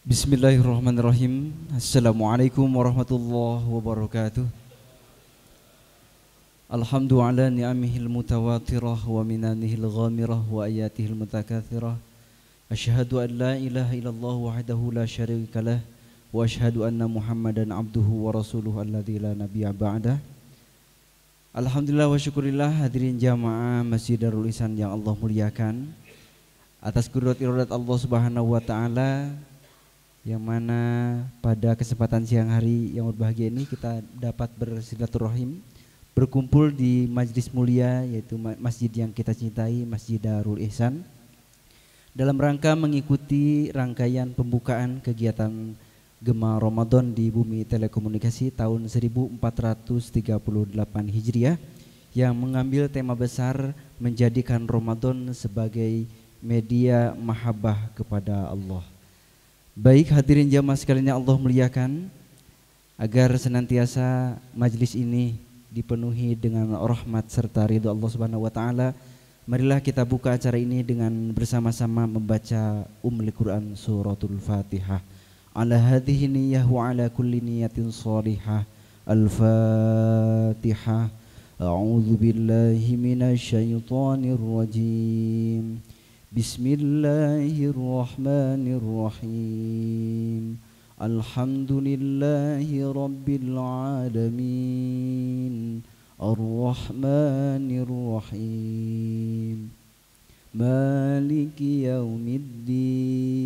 Bismillahirrahmanirrahim. Assalamualaikum warahmatullahi wabarakatuh. Alhamdu ala ni'amihil mutawatirah wa minanihil ghamirah wa ayatihil mutakathirah. Asyhadu an la ilaha illallah wahdahu la syarikalah wa asyhadu anna Muhammadan abduhu wa rasuluhu alladzi la nabiyya ba'dah. Alhamdulillah wa syukurillah hadirin jamaah Masjid Darul Ihsan yang Allah muliakan. Atas kudurat iradat Allah Subhanahu wa taala, yang mana pada kesempatan siang hari yang berbahagia ini kita dapat bersilaturahim, berkumpul di majlis mulia, yaitu masjid yang kita cintai, Masjid Darul Ihsan, dalam rangka mengikuti rangkaian pembukaan kegiatan Gema Ramadan di Bumi Telekomunikasi tahun 1438 Hijriah yang mengambil tema besar menjadikan Ramadan sebagai media mahabbah kepada Allah. Baik hadirin jamaah sekalian yang Allah muliakan, agar senantiasa majlis ini dipenuhi dengan rahmat serta ridho Allah Subhanahu wa taala, marilah kita buka acara ini dengan bersama-sama membaca Quran suratul Fatihah. Ala hadhihi niyyah wa ala kulli niyatin shalihah. Al-Fatihah. A'udzu billahi minasy syaithanir rajim. Bismillahirrahmanirrahim. Alhamdulillahi rabbil alamin. Ar-Rahmanir-Rahim. Maliki yaumiddin.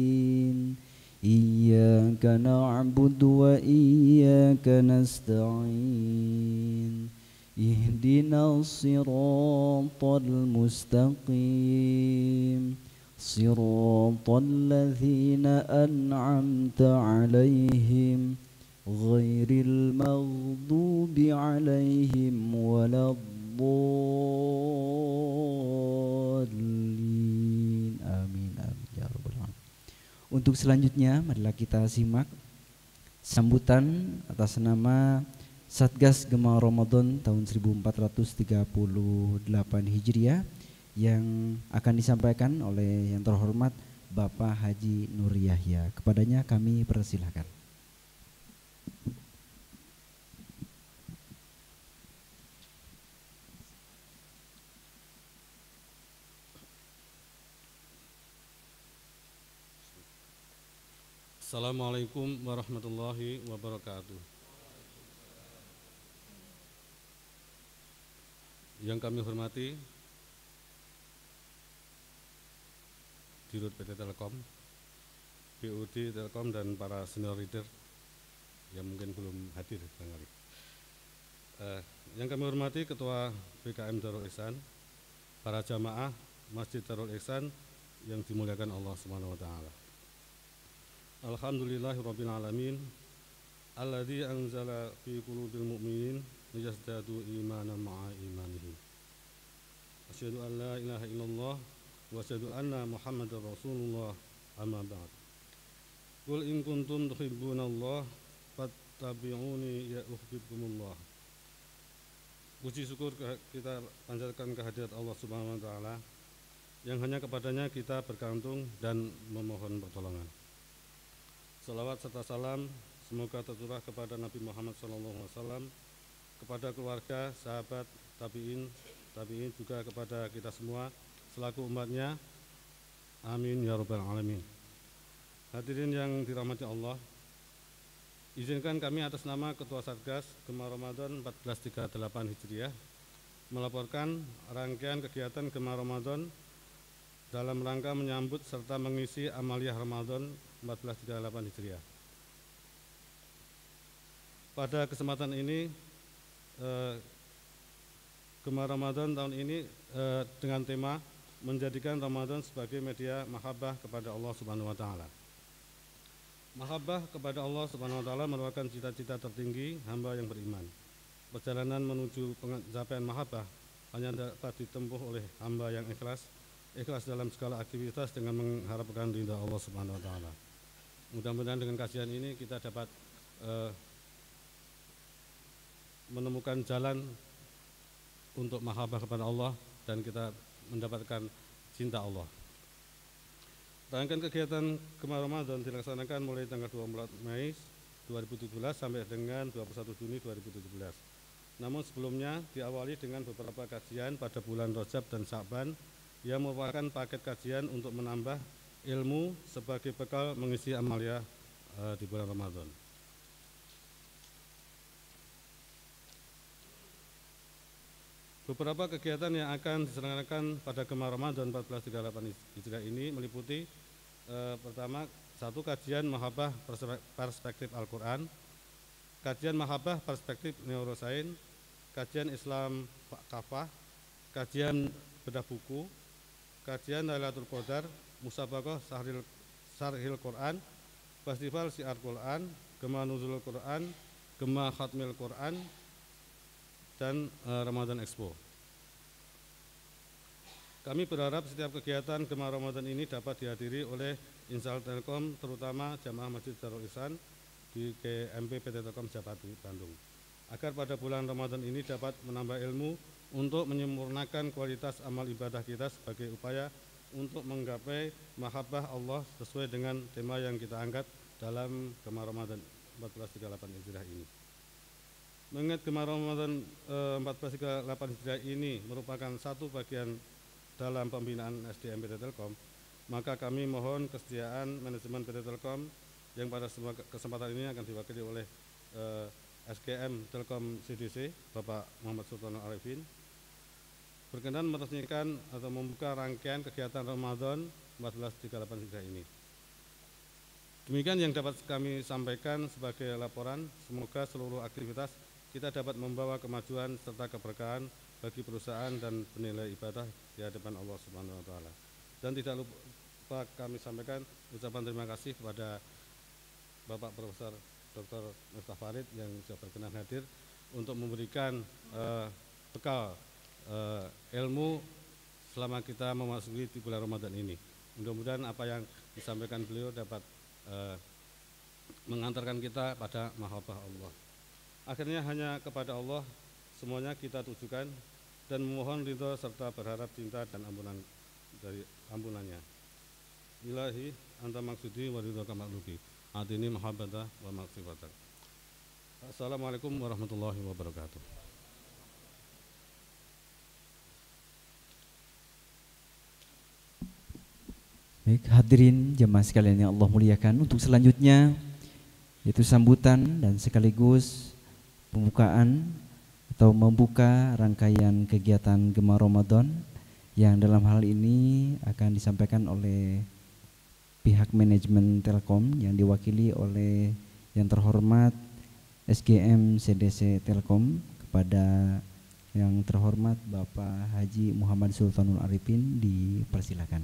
Iyyaka na'budu wa iyyaka nasta'in. Ihdinas siratal mustaqim. Siratal ladzina an'amta 'alaihim ghairil maghdubi 'alaihim waladdallin. Amin amin ya rabbal alamin. Untuk selanjutnya marilah kita simak sambutan atas nama Satgas Gema Ramadan tahun 1438 Hijriah yang akan disampaikan oleh yang terhormat Bapak Haji Nur Yahya. Kepadanya kami persilahkan. Assalamualaikum warahmatullahi wabarakatuh. Yang kami hormati Dirut PT Telkom, BUD Telkom, dan para senior leader yang mungkin belum hadir barangkali. Yang kami hormati Ketua BKM Darul Ihsan, para jamaah Masjid Darul Ihsan yang dimuliakan Allah Subhanahu wa taala. Alhamdulillahirabbil alamin alladzi anzala fi qulubil mu'minin liyazdadu imanan ma'a imanihim. Asyhadu an la ilaha illallah wa asyhadu anna Muhammadar Rasulullah, amma ba'd. Qul in kuntum tuhibbunallah fattabi'uni yuhibbukumullah. Puji syukur kita panjatkan kehadirat Allah Subhanahu wa taala yang hanya kepadanya kita bergantung dan memohon pertolongan. Salawat serta salam semoga tercurah kepada Nabi Muhammad SAW, kepada keluarga, sahabat, tabi'in juga kepada kita semua selaku umatnya. Amin ya rabbal alamin. Hadirin yang dirahmati Allah, izinkan kami atas nama Ketua Satgas Gema Ramadan 1438 Hijriah melaporkan rangkaian kegiatan Gema Ramadan dalam rangka menyambut serta mengisi amaliyah Ramadan 1438 Hijriah. Pada kesempatan ini Gema Ramadan tahun ini dengan tema menjadikan Ramadan sebagai media mahabbah kepada Allah Subhanahu wa taala. Mahabbah kepada Allah Subhanahu wa taala merupakan cita-cita tertinggi hamba yang beriman. Perjalanan menuju pencapaian mahabbah hanya dapat ditempuh oleh hamba yang ikhlas dalam segala aktivitas dengan mengharapkan ridha Allah Subhanahu wa taala. Mudah-mudahan dengan kajian ini kita dapat menemukan jalan untuk mahabbah kepada Allah dan kita mendapatkan cinta Allah. Rangkaian kegiatan Gema Ramadan dilaksanakan mulai tanggal 24 Mei 2017 sampai dengan 21 Juni 2017. Namun sebelumnya diawali dengan beberapa kajian pada bulan Rajab dan Sya'ban yang merupakan paket kajian untuk menambah ilmu sebagai bekal mengisi amalia di bulan Ramadan. Beberapa kegiatan yang akan diselenggarakan pada Gema Ramadan 1438 Hijriah ini meliputi pertama, satu kajian Mahabbah Perspektif Al-Quran, kajian Mahabbah Perspektif Neurosains, kajian Islam Kafah, kajian bedah buku, kajian Lailatul Qadar, Musabaqah Syarhil Quran, Festival Syiar Quran, Gema Nuzulul Quran, Gema Khatmil Quran, dan Ramadan Expo. Kami berharap setiap kegiatan Gema Ramadan ini dapat dihadiri oleh Insal Telkom, terutama Jamaah Masjid Darul Ihsan di GMP PT Telkom Japati, Bandung, agar pada bulan Ramadan ini dapat menambah ilmu untuk menyempurnakan kualitas amal ibadah kita sebagai upaya untuk menggapai mahabbah Allah sesuai dengan tema yang kita angkat dalam Gema Ramadan 1438 Hijriah ini. Mengingat Gema Ramadan 1438 Hijriah ini merupakan satu bagian dalam pembinaan SDM PT Telkom, maka kami mohon kesediaan manajemen PT Telkom yang pada kesempatan ini akan diwakili oleh SGM Telkom CDC Bapak Muhammad Sultan Arifin berkenan meresmikan atau membuka rangkaian kegiatan Ramadan 1438 Hijriah ini. Demikian yang dapat kami sampaikan sebagai laporan. Semoga seluruh aktivitas kita dapat membawa kemajuan serta keberkahan bagi perusahaan dan penilai ibadah di hadapan Allah Subhanahu wa taala. Dan tidak lupa kami sampaikan ucapan terima kasih kepada Bapak Profesor Dr. Miftah Farid yang sudah berkenan hadir untuk memberikan bekal ilmu selama kita memasuki di bulan Ramadan ini. Mudah-mudahan apa yang disampaikan beliau dapat mengantarkan kita pada mahabbah Allah. Akhirnya hanya kepada Allah semuanya kita tujukan dan memohon ridho serta berharap cinta dan ampunan dari ampunannya. Ilahi anta maksudi wa ridhoka makhluki atini mahabbata wa maghfirata. Assalamualaikum warahmatullahi wabarakatuh. Baik, hadirin jemaah sekalian yang Allah muliakan, untuk selanjutnya yaitu sambutan dan sekaligus pembukaan atau membuka rangkaian kegiatan Gema Ramadan yang dalam hal ini akan disampaikan oleh pihak manajemen Telkom yang diwakili oleh yang terhormat SGM CDC Telkom. Kepada yang terhormat Bapak Haji Muhammad Sultanul Arifin dipersilakan.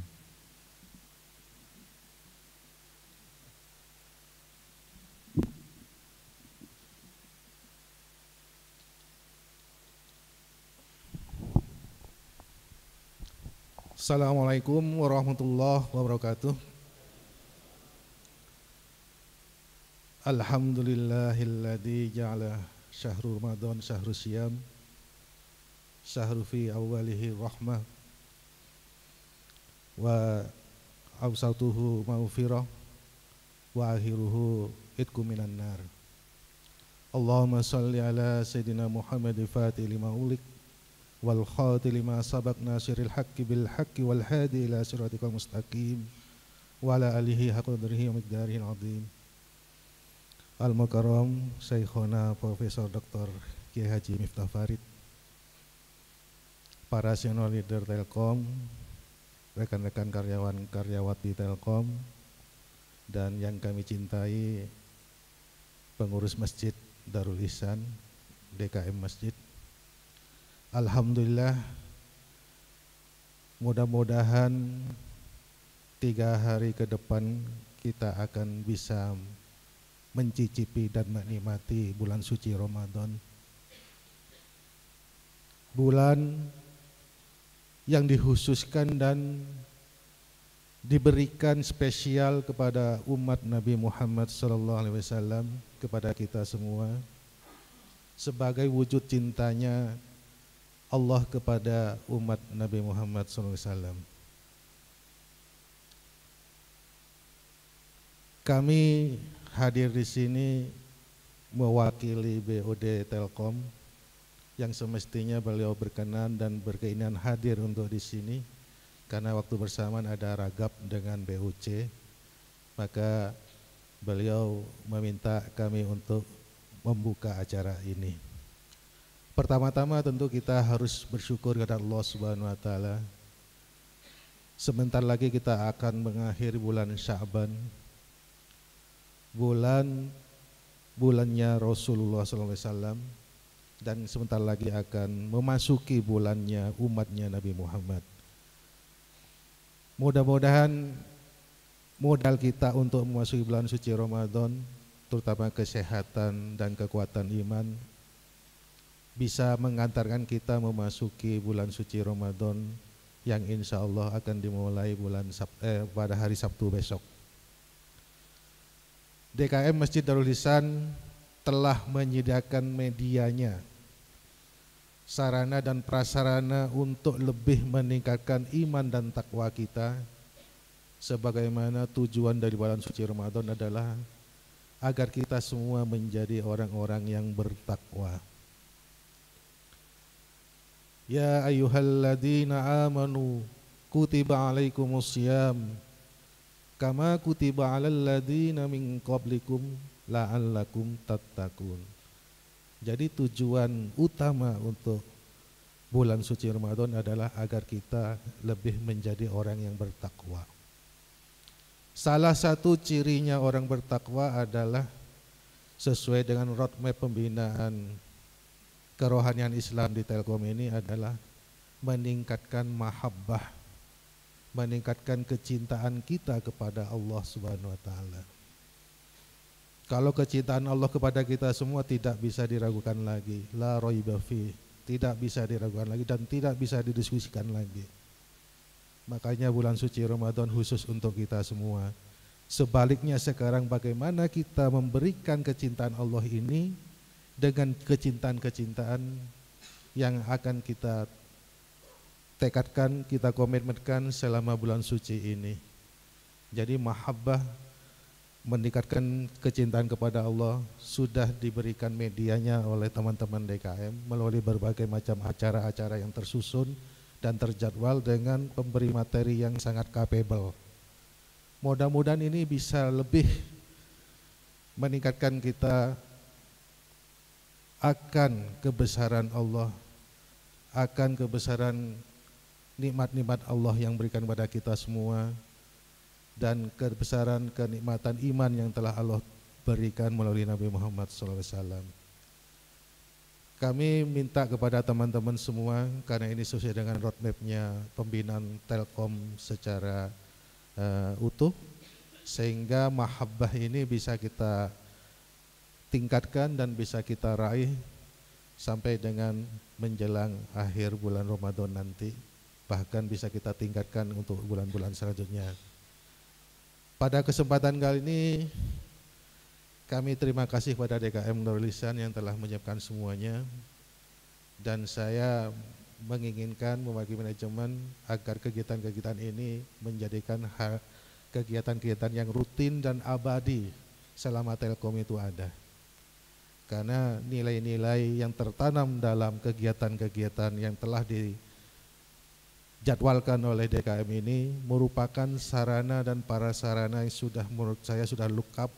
Assalamualaikum warahmatullahi wabarakatuh. Alhamdulillahilladzi ja'ala syahrul Ramadan syahrul siyam, syahru fi awwalihi rahmah wa awsatuhu maghfirah wa akhiruhu itqu minan nar. Allahumma shalli ala sayyidina Muhammad fatih lima ulik wal khatil lima sabaq nasiril haqqi bil haqqi wal hadi ila siratikal mustaqim wa ala alihi haqqa qadrihi wa miqdarihil azim. Al mukarram Syekhona Profesor Dr. Kiai Haji Miftah Farid, para senior leader Telkom, rekan-rekan karyawan-karyawati Telkom, dan yang kami cintai pengurus Masjid Darul Ihsan DKM Masjid. Alhamdulillah, mudah-mudahan 3 hari ke depan kita akan bisa mencicipi dan menikmati bulan suci Ramadan. Bulan yang dikhususkan dan diberikan spesial kepada umat Nabi Muhammad SAW, kepada kita semua, sebagai wujud cintanya Allah kepada umat Nabi Muhammad SAW. Kami hadir di sini mewakili BOD Telkom yang semestinya beliau berkenan dan berkeinginan hadir untuk di sini karena waktu bersamaan ada ragap dengan BUC, maka beliau meminta kami untuk membuka acara ini. Pertama-tama tentu kita harus bersyukur kepada Allah Subhanahu wa taala. Sebentar lagi kita akan mengakhiri bulan Sya'ban, bulannya Rasulullah SAW, dan sebentar lagi akan memasuki bulannya umatnya Nabi Muhammad. Mudah-mudahan modal kita untuk memasuki bulan suci Ramadan, terutama kesehatan dan kekuatan iman, bisa mengantarkan kita memasuki bulan suci Ramadan yang insya Allah akan dimulai pada hari Sabtu besok. DKM Masjid Darul Ihsan telah menyediakan medianya, sarana dan prasarana untuk lebih meningkatkan iman dan takwa kita, sebagaimana tujuan dari bulan suci Ramadan adalah agar kita semua menjadi orang-orang yang bertakwa. Ya ayyuhalladzina amanu kutiba alaikumusiyam kama kutiba alal ladzina min qablikum la'allakum tattaqun. Jadi tujuan utama untuk bulan suci Ramadan adalah agar kita lebih menjadi orang yang bertakwa. Salah satu cirinya orang bertakwa adalah sesuai dengan roadmap pembinaan kerohanian Islam di Telkom ini adalah meningkatkan mahabbah, meningkatkan kecintaan kita kepada Allah Subhanahu wa taala. Kalau kecintaan Allah kepada kita semua tidak bisa diragukan lagi, la raiba fi, tidak bisa diragukan lagi dan tidak bisa didiskusikan lagi. Makanya bulan suci Ramadan khusus untuk kita semua. Sebaliknya sekarang bagaimana kita memberikan kecintaan Allah ini dengan kecintaan-kecintaan yang akan kita tekadkan, kita komitmenkan selama bulan suci ini. Jadi mahabbah, meningkatkan kecintaan kepada Allah sudah diberikan medianya oleh teman-teman DKM melalui berbagai macam acara-acara yang tersusun dan terjadwal dengan pemberi materi yang sangat capable. Mudah-mudahan ini bisa lebih meningkatkan kita akan kebesaran Allah, akan kebesaran nikmat-nikmat Allah yang berikan kepada kita semua, dan kebesaran kenikmatan iman yang telah Allah berikan melalui Nabi Muhammad SAW. Kami minta kepada teman-teman semua, karena ini sesuai dengan roadmapnya pembinaan Telkom secara utuh, sehingga mahabbah ini bisa kita tingkatkan dan bisa kita raih sampai dengan menjelang akhir bulan Ramadan nanti, bahkan bisa kita tingkatkan untuk bulan-bulan selanjutnya. Pada kesempatan kali ini kami terima kasih kepada DKM Darul Ihsan yang telah menyiapkan semuanya, dan saya menginginkan mewakili manajemen agar kegiatan-kegiatan ini menjadikan kegiatan-kegiatan yang rutin dan abadi selama Telkom itu ada. Karena nilai-nilai yang tertanam dalam kegiatan-kegiatan yang telah dijadwalkan oleh DKM ini merupakan sarana dan prasarana yang sudah menurut saya sudah lengkap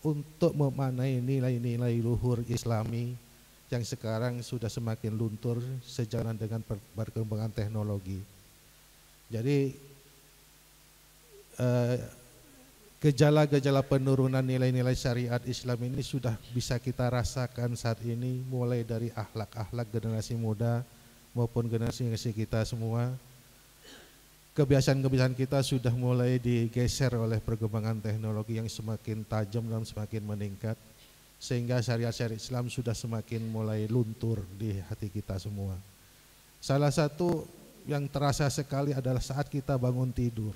untuk memaknai nilai-nilai luhur Islami yang sekarang sudah semakin luntur sejalan dengan perkembangan teknologi. Jadi gejala-gejala penurunan nilai-nilai syariat Islam ini sudah bisa kita rasakan saat ini, mulai dari akhlak-akhlak generasi muda maupun generasi kita semua. Kebiasaan-kebiasaan kita sudah mulai digeser oleh perkembangan teknologi yang semakin tajam dan semakin meningkat, sehingga syariat-syariat Islam sudah semakin mulai luntur di hati kita semua. Salah satu yang terasa sekali adalah saat kita bangun tidur.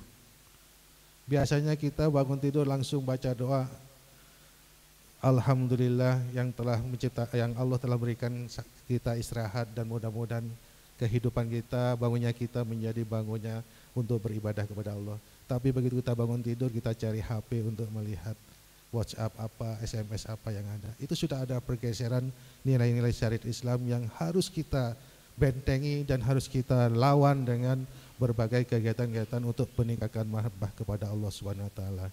Biasanya kita bangun tidur langsung baca doa, Alhamdulillah yang Allah telah berikan kita istirahat, dan mudah-mudahan kehidupan kita, bangunnya kita menjadi bangunnya untuk beribadah kepada Allah. Tapi begitu kita bangun tidur, kita cari HP untuk melihat WhatsApp apa, SMS apa yang ada. Itu sudah ada pergeseran nilai-nilai syariat Islam yang harus kita bentengi dan harus kita lawan dengan berbagai kegiatan-kegiatan untuk meningkatkan mahabbah kepada Allah Subhanahu wa taala.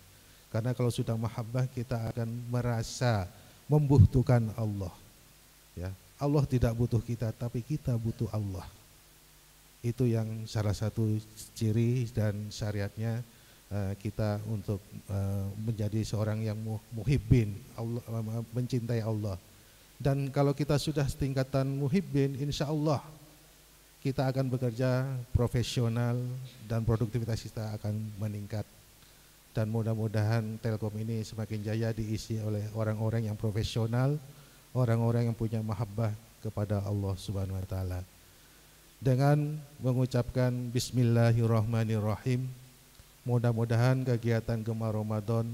Karena kalau sudah mahabbah, kita akan merasa membutuhkan Allah. Ya, Allah tidak butuh kita, tapi kita butuh Allah. Itu yang salah satu ciri dan syariatnya kita untuk menjadi seorang yang muhibbin, Allah, mencintai Allah. Dan kalau kita sudah setingkatan muhibbin, insya Allah kita akan bekerja profesional dan produktivitas kita akan meningkat. Dan mudah-mudahan Telkom ini semakin jaya diisi oleh orang-orang yang profesional, orang-orang yang punya mahabbah kepada Allah Subhanahu wa taala. Dengan mengucapkan bismillahirrahmanirrahim, mudah-mudahan kegiatan Gemar Ramadan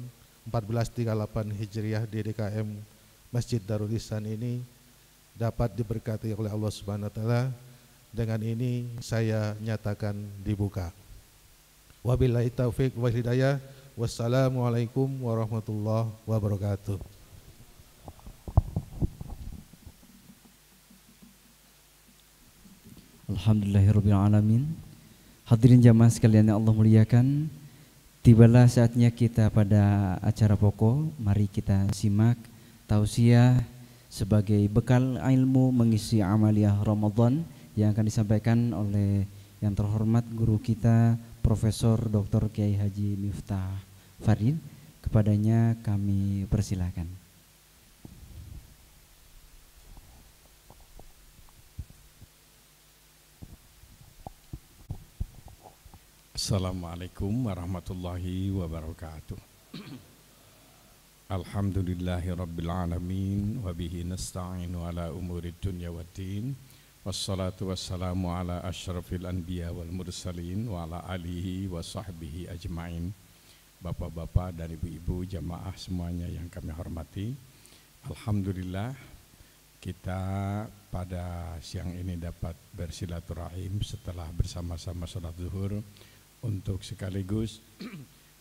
1438 Hijriah di DKM Masjid Darul Ihsan ini dapat diberkati oleh Allah Subhanahu wa taala. Dengan ini saya nyatakan dibuka. Wabillahi taufiq wal hidayah. Wassalamualaikum warahmatullahi wabarakatuh. Alhamdulillahirrabbilalamin. Hadirin jamaah sekalian yang Allah muliakan, tibalah saatnya kita pada acara pokok. Mari kita simak tausiah sebagai bekal ilmu mengisi amaliyah Ramadan yang akan disampaikan oleh yang terhormat guru kita Profesor Dr. Kiai Haji Miftah Farid. Kepadanya kami persilakan. Assalamualaikum warahmatullahi wabarakatuh. Alhamdulillahi rabbil alamin wa bihi nasta'inu ala umuri dunya waddin. Wassalatu wassalamu ala asyrafil anbiya wal mursalin wa ala alihi wa sahbihi ajma'in. Bapak-bapak dan ibu-ibu jamaah semuanya yang kami hormati, alhamdulillah kita pada siang ini dapat bersilaturahim setelah bersama-sama salat zuhur untuk sekaligus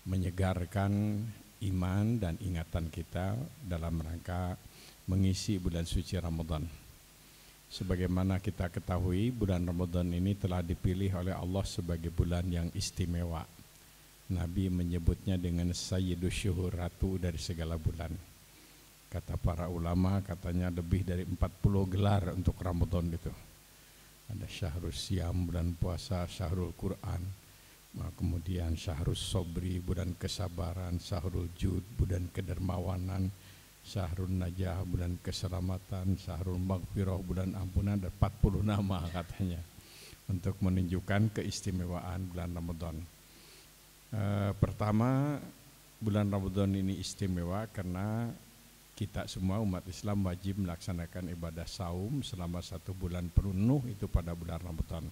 menyegarkan iman dan ingatan kita dalam rangka mengisi bulan suci Ramadan. Sebagaimana kita ketahui, bulan Ramadan ini telah dipilih oleh Allah sebagai bulan yang istimewa. Nabi menyebutnya dengan Sayyidus Syuhur, ratu dari segala bulan. Kata para ulama, katanya lebih dari 40 gelar untuk Ramadan itu. Ada Syahrul Siam, bulan puasa, Syahrul Quran, kemudian Syahrul Sobri, bulan kesabaran, Syahrul Jud, bulan kedermawanan, Syahrul Najah, bulan keselamatan, Syahrul Maghfirah, bulan ampunan, dan 40 nama katanya untuk menunjukkan keistimewaan bulan Ramadan. Pertama, bulan Ramadan ini istimewa karena kita semua umat Islam wajib melaksanakan ibadah saum selama 1 bulan penuh itu pada bulan Ramadan.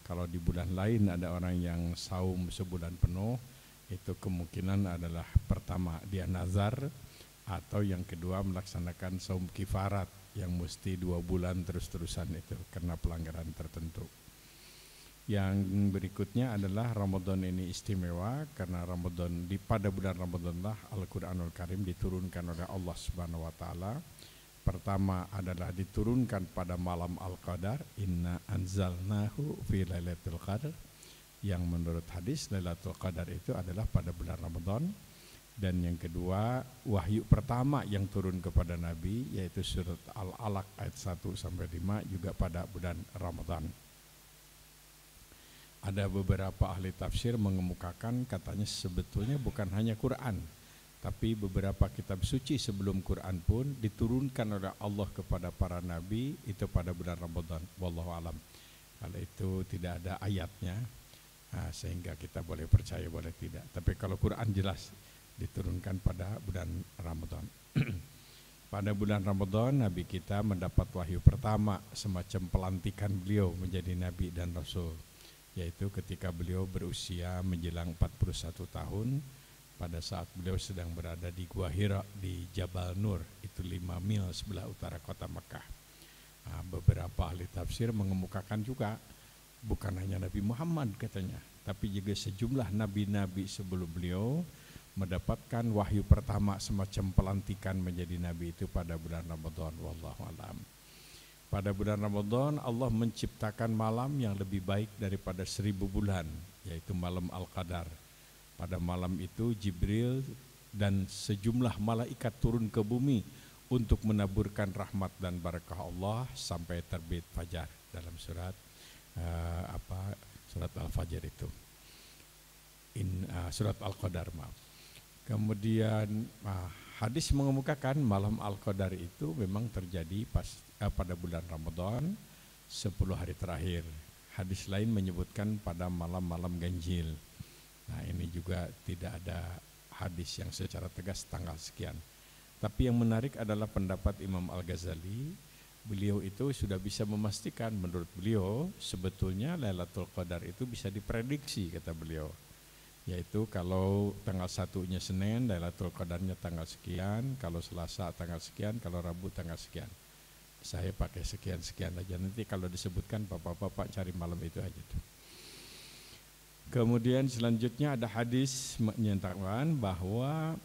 Kalau di bulan lain ada orang yang saum sebulan penuh, itu kemungkinan adalah pertama dia nazar, atau yang kedua melaksanakan saum kifarat yang mesti 2 bulan terus-terusan itu karena pelanggaran tertentu. Yang berikutnya adalah Ramadan ini istimewa karena Ramadan pada bulan Ramadan lah Al-Qur'anul Karim diturunkan oleh Allah Subhanahu wa taala. Pertama adalah diturunkan pada malam Al-Qadar, inna anzalnahu fi lailatul qadar, yang menurut hadis Lailatul Qadar itu adalah pada bulan Ramadan. Dan yang kedua, wahyu pertama yang turun kepada Nabi yaitu surat Al-Alaq ayat 1 sampai 5 juga pada bulan Ramadan. Ada beberapa ahli tafsir mengemukakan katanya sebetulnya bukan hanya Quran, tapi beberapa kitab suci sebelum Quran pun diturunkan oleh Allah kepada para nabi itu pada bulan Ramadan. Wallahu alam. Kalau itu tidak ada ayatnya, sehingga kita boleh percaya boleh tidak. Tapi kalau Quran jelas diturunkan pada bulan Ramadan. Pada bulan Ramadan Nabi kita mendapat wahyu pertama semacam pelantikan beliau menjadi nabi dan rasul, yaitu ketika beliau berusia menjelang 41 tahun pada saat beliau sedang berada di Gua Hira di Jabal Nur, itu 5 mil sebelah utara kota Mekah. Beberapa ahli tafsir mengemukakan juga bukan hanya Nabi Muhammad katanya, tapi juga sejumlah nabi-nabi sebelum beliau mendapatkan wahyu pertama semacam pelantikan menjadi nabi itu pada bulan Ramadan. Wallahu a'lam. Pada bulan Ramadan Allah menciptakan malam yang lebih baik daripada 1000 bulan, yaitu malam Al-Qadar. Pada malam itu Jibril dan sejumlah malaikat turun ke bumi untuk menaburkan rahmat dan barakah Allah sampai terbit fajar dalam surat surat Al-Fajr itu. Surat Al-Qadar, maaf. Kemudian hadis mengemukakan malam Al-Qadar itu memang terjadi pada bulan Ramadan 10 hari terakhir. Hadis lain menyebutkan pada malam-malam ganjil. Nah, ini juga tidak ada hadis yang secara tegas tanggal sekian. Tapi yang menarik adalah pendapat Imam Al-Ghazali. Beliau itu sudah bisa memastikan, menurut beliau sebetulnya Lailatul Qadar itu bisa diprediksi, kata beliau. Yaitu kalau tanggal 1-nya Senin, Lailatul Qadarnya tanggal sekian, kalau Selasa tanggal sekian, kalau Rabu tanggal sekian. Saya pakai sekian-sekian aja, nanti kalau disebutkan bapak-bapak cari malam itu aja tuh. Kemudian selanjutnya ada hadis menyatakan bahwa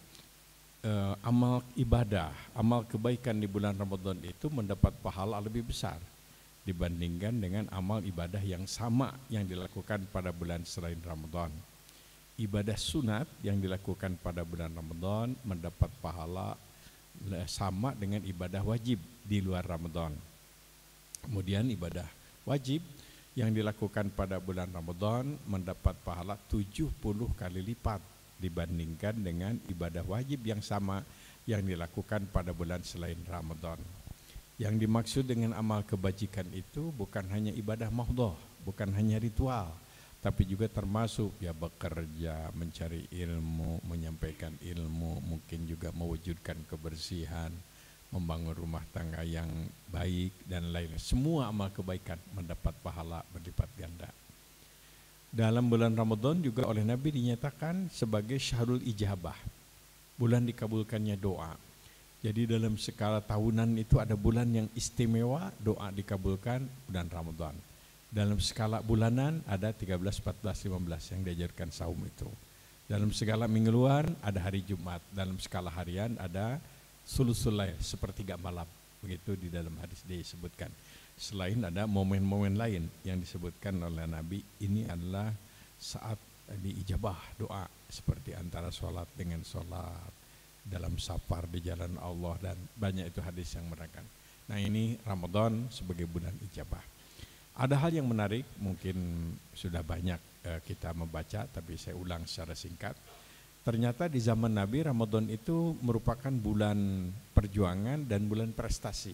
amal ibadah, amal kebaikan di bulan Ramadan itu mendapat pahala lebih besar dibandingkan dengan amal ibadah yang sama yang dilakukan pada bulan selain Ramadan. Ibadah sunat yang dilakukan pada bulan Ramadan mendapat pahala sama dengan ibadah wajib di luar Ramadan. Kemudian ibadah wajib yang dilakukan pada bulan Ramadan mendapat pahala 70 kali lipat dibandingkan dengan ibadah wajib yang sama yang dilakukan pada bulan selain Ramadan. Yang dimaksud dengan amal kebajikan itu bukan hanya ibadah mahdhah, bukan hanya ritual, tapi juga termasuk ya bekerja, mencari ilmu, menyampaikan ilmu, mungkin juga mewujudkan kebersihan, membangun rumah tangga yang baik dan lain. Semua amal kebaikan mendapat pahala berlipat ganda. Dalam bulan Ramadan juga oleh Nabi dinyatakan sebagai syahrul ijabah, bulan dikabulkannya doa. Jadi dalam skala tahunan itu ada bulan yang istimewa, doa dikabulkan, bulan Ramadan. Dalam skala bulanan ada 13, 14, 15 yang diajarkan saum itu. Dalam skala mingguan ada hari Jumat. Dalam skala harian ada sulusul lail, sepertiga malam. Begitu di dalam hadis disebutkan. Selain ada momen-momen lain yang disebutkan oleh Nabi, ini adalah saat diijabah doa, seperti antara sholat dengan sholat, dalam safar di jalan Allah, dan banyak itu hadis yang menerangkan. Nah, ini Ramadan sebagai bulan ijabah. Ada hal yang menarik, mungkin sudah banyak kita membaca, tapi saya ulang secara singkat. Ternyata di zaman Nabi, Ramadan itu merupakan bulan perjuangan dan bulan prestasi.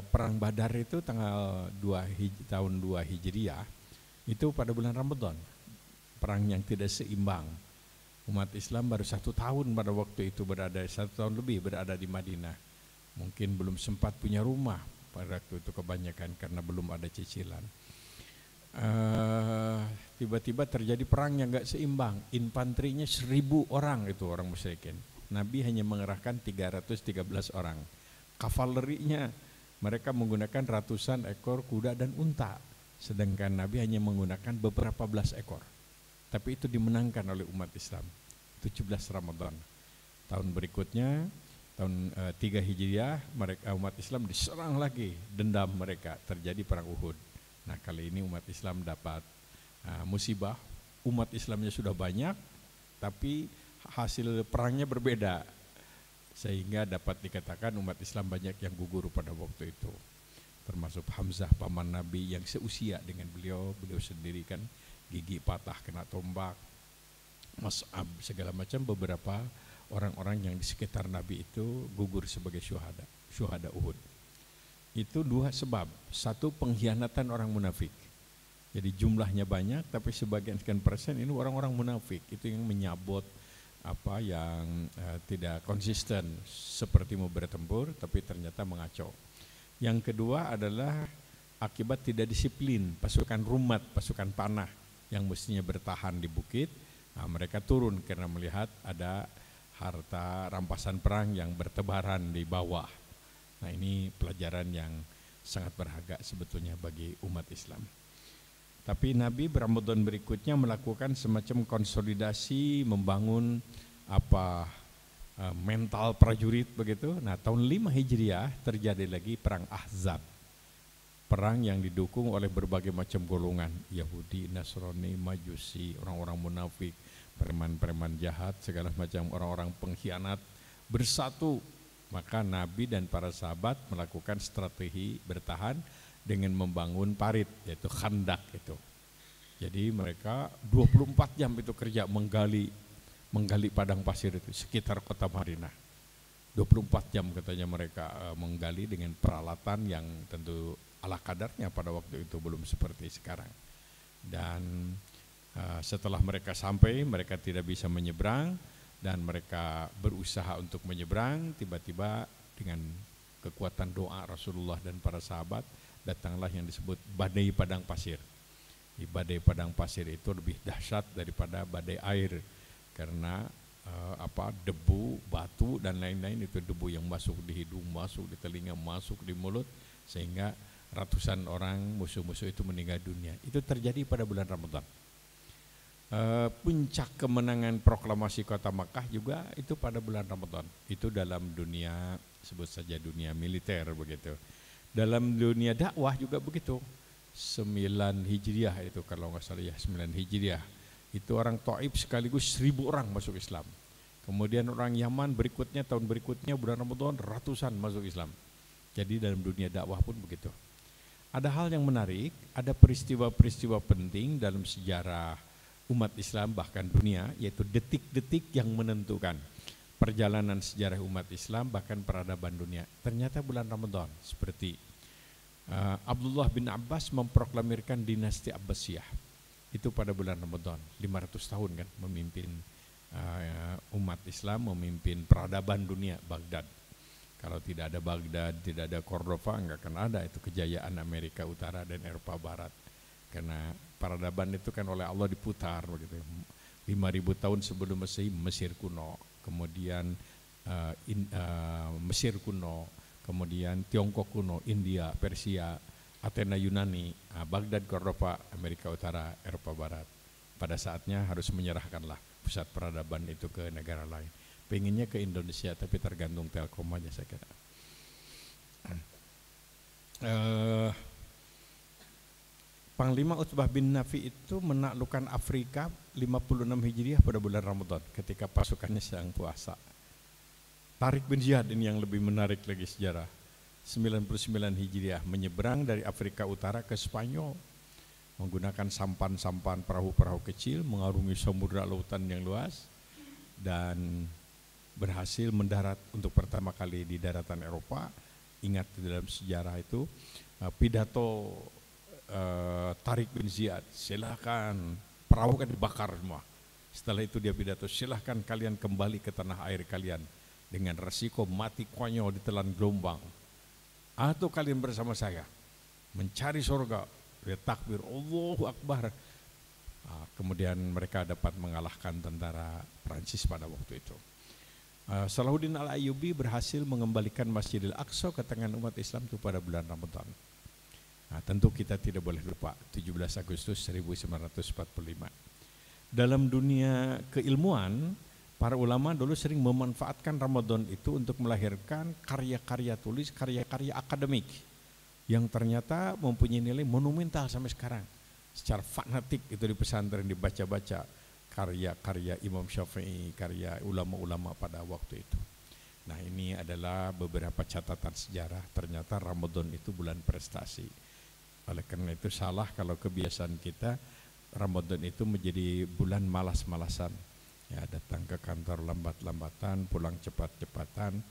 Perang Badar itu tanggal tahun 2 Hijriah itu pada bulan Ramadan. Perang yang tidak seimbang. Umat Islam baru 1 tahun pada waktu itu berada, 1 tahun lebih berada di Madinah. Mungkin belum sempat punya rumah pada waktu itu kebanyakan karena belum ada cicilan. Tiba-tiba terjadi perang yang gak seimbang. Infanterinya 1000 orang itu orang musyrikin. Nabi hanya mengerahkan 313 orang. Kavalerinya mereka menggunakan ratusan ekor kuda dan unta, sedangkan Nabi hanya menggunakan beberapa belas ekor. Tapi itu dimenangkan oleh umat Islam. 17 Ramadan. Tahun berikutnya, tahun 3 Hijriah, umat Islam diserang lagi, dendam mereka, terjadi perang Uhud. Nah, kali ini umat Islam dapat musibah. Umat Islamnya sudah banyak, tapi hasil perangnya berbeda. Sehingga dapat dikatakan umat Islam banyak yang gugur pada waktu itu. Termasuk Hamzah paman Nabi yang seusia dengan beliau sendiri kan gigi patah kena tombak, Mas'ab segala macam, beberapa orang-orang yang di sekitar Nabi itu gugur sebagai syuhada Uhud. Itu 2 sebab. 1, pengkhianatan orang munafik. Jadi jumlahnya banyak tapi sebagian sekian persen ini orang-orang munafik, itu yang menyabot yang tidak konsisten, seperti mau bertempur tapi ternyata mengacau. Yang kedua adalah akibat tidak disiplin pasukan rumat, pasukan panah yang mestinya bertahan di bukit. Nah, mereka turun karena melihat ada harta rampasan perang yang bertebaran di bawah. Nah, ini pelajaran yang sangat berharga sebetulnya bagi umat Islam. Tapi Nabi Ramadan berikutnya melakukan semacam konsolidasi, membangun mental prajurit begitu. Nah, tahun 5 Hijriah terjadi lagi perang Ahzab. Perang yang didukung oleh berbagai macam golongan, Yahudi, Nasrani, Majusi, orang-orang munafik, preman-preman jahat, segala macam orang-orang pengkhianat bersatu. Maka Nabi dan para sahabat melakukan strategi bertahan dengan membangun parit, yaitu khandak itu. Jadi mereka 24 jam itu kerja menggali padang pasir itu sekitar kota Madinah. 24 jam katanya mereka menggali dengan peralatan yang tentu ala kadarnya pada waktu itu, belum seperti sekarang. Dan setelah mereka sampai, mereka tidak bisa menyeberang dan mereka berusaha untuk menyeberang. Tiba-tiba dengan kekuatan doa Rasulullah dan para sahabat, datanglah yang disebut badai padang pasir. Di badai padang pasir itu lebih dahsyat daripada badai air, karena debu, batu dan lain-lain itu, debu yang masuk di hidung, masuk di telinga, masuk di mulut, sehingga ratusan orang musuh-musuh itu meninggal dunia. Itu terjadi pada bulan Ramadan. Puncak kemenangan proklamasi kota Makkah juga itu pada bulan Ramadan. Itu dalam dunia, sebut saja dunia militer begitu. Dalam dunia dakwah juga begitu. 9 Hijriah itu kalau nggak salah ya, 9 Hijriah. Itu orang Taif sekaligus 1000 orang masuk Islam. Kemudian orang Yaman berikutnya, tahun berikutnya bulan Ramadan ratusan masuk Islam. Jadi dalam dunia dakwah pun begitu. Ada hal yang menarik, ada peristiwa-peristiwa penting dalam sejarah umat Islam bahkan dunia, yaitu detik-detik yang menentukan perjalanan sejarah umat Islam bahkan peradaban dunia. Ternyata bulan Ramadan, seperti Abdullah bin Abbas memproklamirkan dinasti Abbasiyah. Itu pada bulan Ramadan, 500 tahun kan memimpin umat Islam, memimpin peradaban dunia, Baghdad. Kalau tidak ada Baghdad, tidak ada Cordova, enggak akan ada itu kejayaan Amerika Utara dan Eropa Barat. Karena peradaban itu kan oleh Allah diputar begitu. 5.000 tahun sebelum Masehi, Mesir kuno, kemudian Mesir kuno, kemudian Tiongkok kuno, India, Persia, Athena Yunani, Baghdad, Cordova, Amerika Utara, Eropa Barat. Pada saatnya harus menyerahkanlah pusat peradaban itu ke negara lain. Pengennya ke Indonesia, tapi tergantung Telkom aja saya kira. Panglima Utbah bin Nafi itu menaklukkan Afrika 56 Hijriah pada bulan Ramadan ketika pasukannya sedang puasa. Tariq bin Ziyad ini yang lebih menarik lagi sejarah. 99 Hijriah menyeberang dari Afrika Utara ke Spanyol menggunakan sampan-sampan perahu-perahu kecil mengarungi samudra lautan yang luas dan berhasil mendarat untuk pertama kali di daratan Eropa. Ingat di dalam sejarah itu pidato Tariq bin Ziyad, silakan, perahu kan dibakar semua. Setelah itu dia pidato, silahkan kalian kembali ke tanah air kalian dengan resiko mati konyol ditelan gelombang, atau kalian bersama saya mencari surga. Dia takbir, Allahu Akbar. Kemudian mereka dapat mengalahkan tentara Prancis pada waktu itu. Salahuddin Al-Ayyubi berhasil mengembalikan Masjidil Aqsa ke tangan umat Islam itu pada bulan Ramadan. Tentu kita tidak boleh lupa 17 Agustus 1945. Dalam dunia keilmuan, para ulama dulu sering memanfaatkan Ramadan itu untuk melahirkan karya-karya tulis, karya-karya akademik yang ternyata mempunyai nilai monumental sampai sekarang. Secara fanatik itu di pesantren dibaca-baca karya-karya Imam Syafi'i, karya ulama-ulama pada waktu itu. Nah, ini adalah beberapa catatan sejarah. Ternyata Ramadan itu bulan prestasi. Oleh karena itu salah kalau kebiasaan kita Ramadan itu menjadi bulan malas-malasan. Ya, datang ke kantor lambat-lambatan, pulang cepat-cepatan,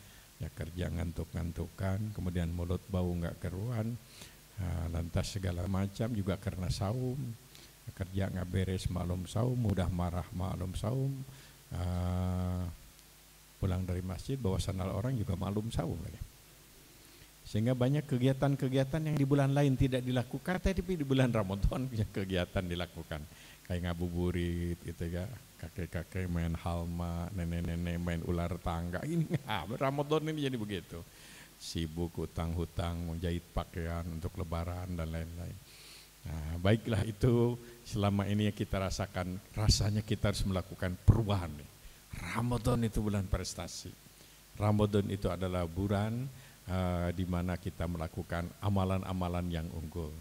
ya kerja ngantuk-ngantukan, kemudian mulut bau nggak keruan, lantas segala macam juga karena saum. Kerja nggak beres malam saum, mudah marah malam saum, pulang dari masjid bawa sandal orang juga malam saum lagi. Sehingga banyak kegiatan-kegiatan yang di bulan lain tidak dilakukan, tapi di bulan Ramadan kegiatan dilakukan. Kayak ngabuburit gitu ya, kakek-kakek main halma, nenek-nenek main ular tangga. Ini Ramadan ini jadi begitu. Sibuk hutang-hutang, menjahit pakaian untuk lebaran dan lain-lain. Nah, baiklah, itu selama ini yang kita rasakan, rasanya kita harus melakukan perubahan. Ramadan itu bulan prestasi. Ramadan itu adalah bulan di mana kita melakukan amalan-amalan yang unggul.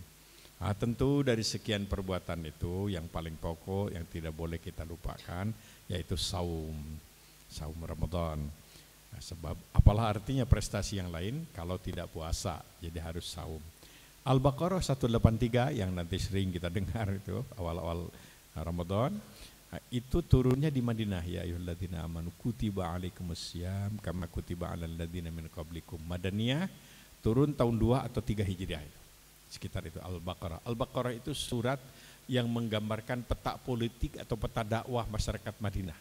Nah, tentu dari sekian perbuatan itu yang paling pokok yang tidak boleh kita lupakan yaitu saum Ramadan. Nah, sebab apalah artinya prestasi yang lain kalau tidak puasa, jadi harus saum. Al-Baqarah 183 yang nanti sering kita dengar itu awal-awal Ramadan, itu turunnya di Madinah. Ya ayyuhalladzina amanu kutiba alaikumussyam kama kutiba alal ladzina min qablikum. Madaniyah, turun tahun 2 atau 3 Hijriah. Sekitar itu Al-Baqarah. Al-Baqarah itu surat yang menggambarkan peta politik atau peta dakwah masyarakat Madinah.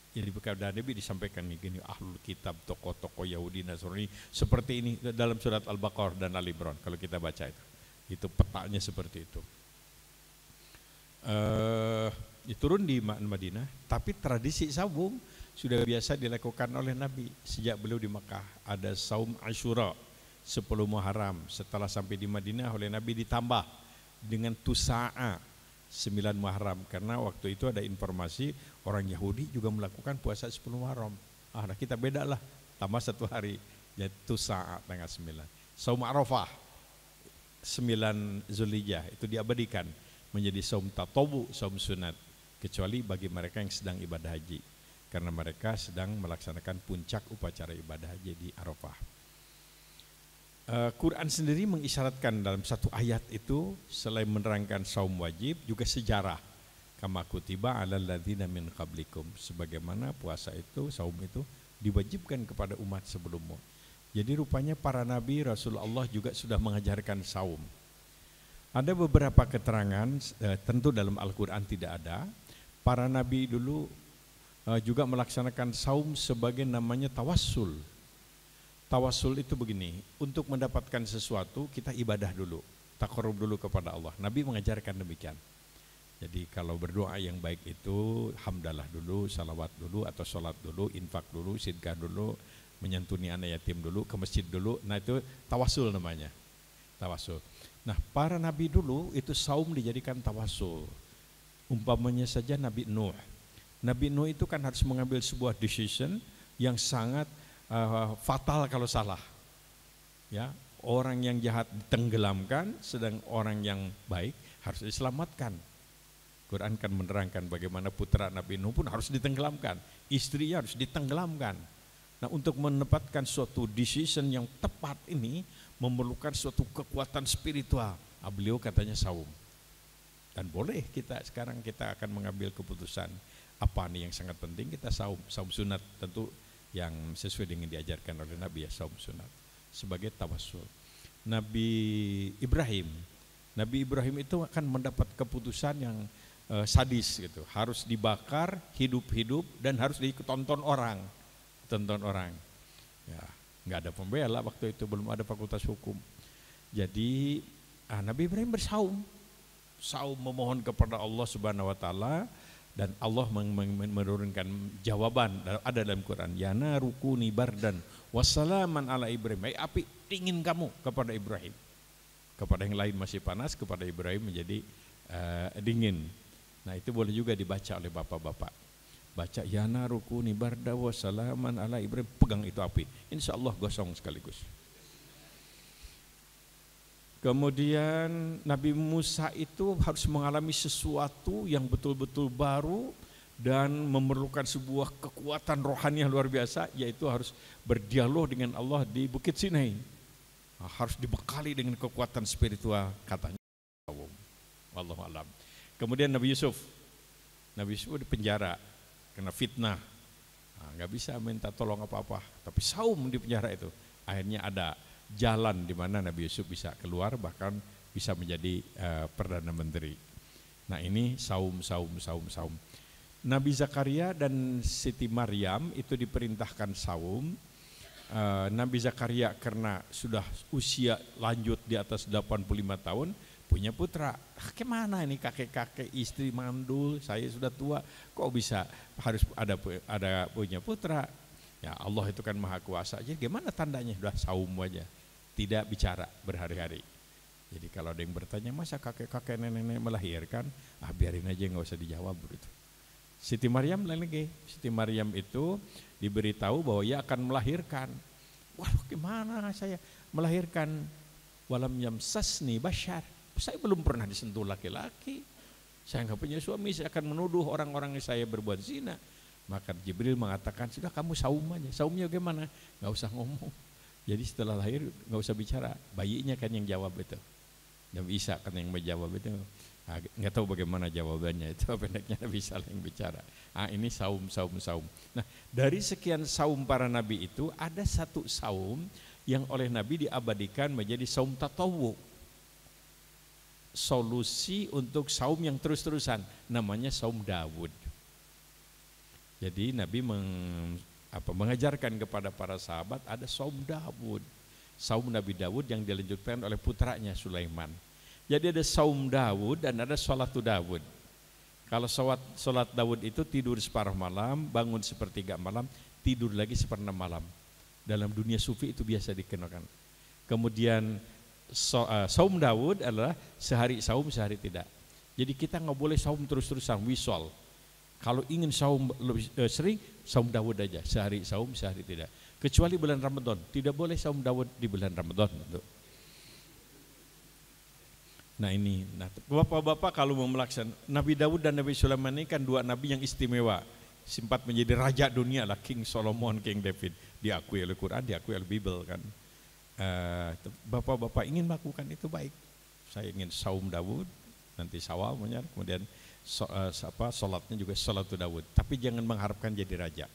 Jadi kepada Nabi disampaikan begini, ahlul kitab, tokoh-tokoh Yahudi, Nasrani seperti ini dalam surat Al-Baqarah dan Ali Imran. Kalau kita baca itu petanya seperti itu. Turun di Madinah, tapi tradisi saum sudah biasa dilakukan oleh Nabi sejak beliau di Makkah. Ada saum Asyura 10 Muharram, setelah sampai di Madinah oleh Nabi ditambah dengan Tusa'a 9 Muharram, karena waktu itu ada informasi orang Yahudi juga melakukan puasa 10 Muharram. Nah kita beda lah, tambah 1 hari, yaitu Tusa'a tanggal 9. Saum Arafah 9 Zulhijjah itu diabadikan menjadi saum tatawu, saum sunat, kecuali bagi mereka yang sedang ibadah haji, karena mereka sedang melaksanakan puncak upacara ibadah haji di Arafah. Quran sendiri mengisyaratkan dalam satu ayat itu selain menerangkan saum wajib juga sejarah, kama kutiba alal ladzina min qablikum, sebagaimana puasa itu, saum itu diwajibkan kepada umat sebelummu. Jadi rupanya para nabi Rasulullah juga sudah mengajarkan saum. Ada beberapa keterangan, tentu dalam Al-Quran tidak ada. Para nabi dulu juga melaksanakan saum sebagai namanya tawassul. Tawassul itu begini, untuk mendapatkan sesuatu kita ibadah dulu, taqarrub dulu kepada Allah. Nabi mengajarkan demikian. Jadi kalau berdoa yang baik itu hamdalah dulu, salawat dulu, atau sholat dulu, infak dulu, sedekah dulu, menyantuni anak yatim dulu, ke masjid dulu. Nah itu tawassul namanya, tawassul. Nah para nabi dulu itu saum dijadikan tawassul. Umpamanya saja Nabi Nuh. Nabi Nuh itu kan harus mengambil sebuah decision yang sangat fatal kalau salah. Ya, orang yang jahat ditenggelamkan, sedang orang yang baik harus diselamatkan. Quran kan menerangkan bagaimana putra Nabi Nuh pun harus ditenggelamkan, istrinya harus ditenggelamkan. Nah, untuk menempatkan suatu decision yang tepat ini memerlukan suatu kekuatan spiritual. Nah, beliau katanya saum. Dan boleh sekarang kita akan mengambil keputusan apa nih yang sangat penting, kita saum sunat tentu yang sesuai dengan diajarkan oleh Nabi, ya saum sunat sebagai tawassul. Nabi Ibrahim itu akan mendapat keputusan yang sadis gitu, harus dibakar hidup-hidup dan harus ditonton orang. Ya, nggak ada pembela waktu itu, belum ada fakultas hukum. Jadi Nabi Ibrahim saum memohon kepada Allah Subhanahu wa taala. Dan Allah menurunkan jawaban, ada dalam Quran, yana rukuni bardan wassalaman ala Ibrahim, api dingin kamu kepada Ibrahim. Kepada yang lain masih panas, kepada Ibrahim menjadi dingin. Nah itu boleh juga dibaca oleh bapak-bapak. Baca yana rukuni barda wassalaman ala Ibrahim, pegang itu api, insya Allah gosong sekaligus. Kemudian Nabi Musa itu harus mengalami sesuatu yang betul-betul baru dan memerlukan sebuah kekuatan rohani yang luar biasa, yaitu harus berdialog dengan Allah di Bukit Sinai. Harus dibekali dengan kekuatan spiritual katanya. Wallahu a'lam. Kemudian Nabi Yusuf di penjara kena fitnah. Nggak bisa minta tolong apa-apa, tapi saum di penjara itu. Akhirnya ada jalan di mana Nabi Yusuf bisa keluar, bahkan bisa menjadi Perdana Menteri. Nah ini saum. Nabi Zakaria dan Siti Maryam itu diperintahkan saum. Nabi Zakaria karena sudah usia lanjut di atas 85 tahun, punya putra. Kemana ini kakek-kakek, istri mandul, saya sudah tua, kok bisa harus ada punya putra? Ya Allah itu kan maha kuasa aja, gimana tandanya? Sudah saum aja, tidak bicara berhari-hari. Jadi kalau ada yang bertanya masa kakek-kakek nenek-nenek melahirkan, biarin aja nggak usah dijawab begitu. Siti Maryam lagi, Siti Maryam itu diberitahu bahwa ia akan melahirkan. Waduh, gimana saya melahirkan? Walam yamsasni bashar. Saya belum pernah disentuh laki-laki. Saya nggak punya suami, saya akan menuduh orang-orang yang saya berbuat zina. Maka Jibril mengatakan, sudah kamu saum aja. Saumnya bagaimana? Nggak usah ngomong. Jadi setelah lahir nggak usah bicara. Bayinya kan yang jawab itu. Nabi Isa kan yang menjawab itu. Nggak tahu bagaimana jawabannya itu. Pendeknya Nabi Isa yang bicara. Ini saum. Nah, dari sekian saum para nabi itu ada satu saum yang oleh Nabi diabadikan menjadi saum tatawu. Solusi untuk saum yang terus-terusan, namanya saum Daud. Jadi Nabi mengajarkan kepada para sahabat ada saum Daud. Saum Nabi Daud yang dilanjutkan oleh putranya Sulaiman. Jadi ada saum Daud dan ada sholatu Daud. Kalau sholat Daud itu tidur separuh malam, bangun sepertiga malam, tidur lagi seperempat malam. Dalam dunia sufi itu biasa dikenakan. Kemudian saum Daud adalah sehari saum, sehari tidak. Jadi kita nggak boleh saum terus-terusan, wisol. Kalau ingin saum lebih sering, saum Daud aja, sehari saum, sehari tidak. Kecuali bulan Ramadan, tidak boleh saum Daud di bulan Ramadan. Nah ini, bapak-bapak kalau mau melaksanakan, Nabi Daud dan Nabi Sulaiman ini kan dua nabi yang istimewa, sempat menjadi raja dunia lah, King Solomon, King David, diakui oleh Quran, diakui oleh Bible kan. Bapak-bapak ingin melakukan itu baik. Saya ingin saum Daud, nanti Syawal, kemudian sholatnya juga sholatu Daud. Tapi jangan mengharapkan jadi raja.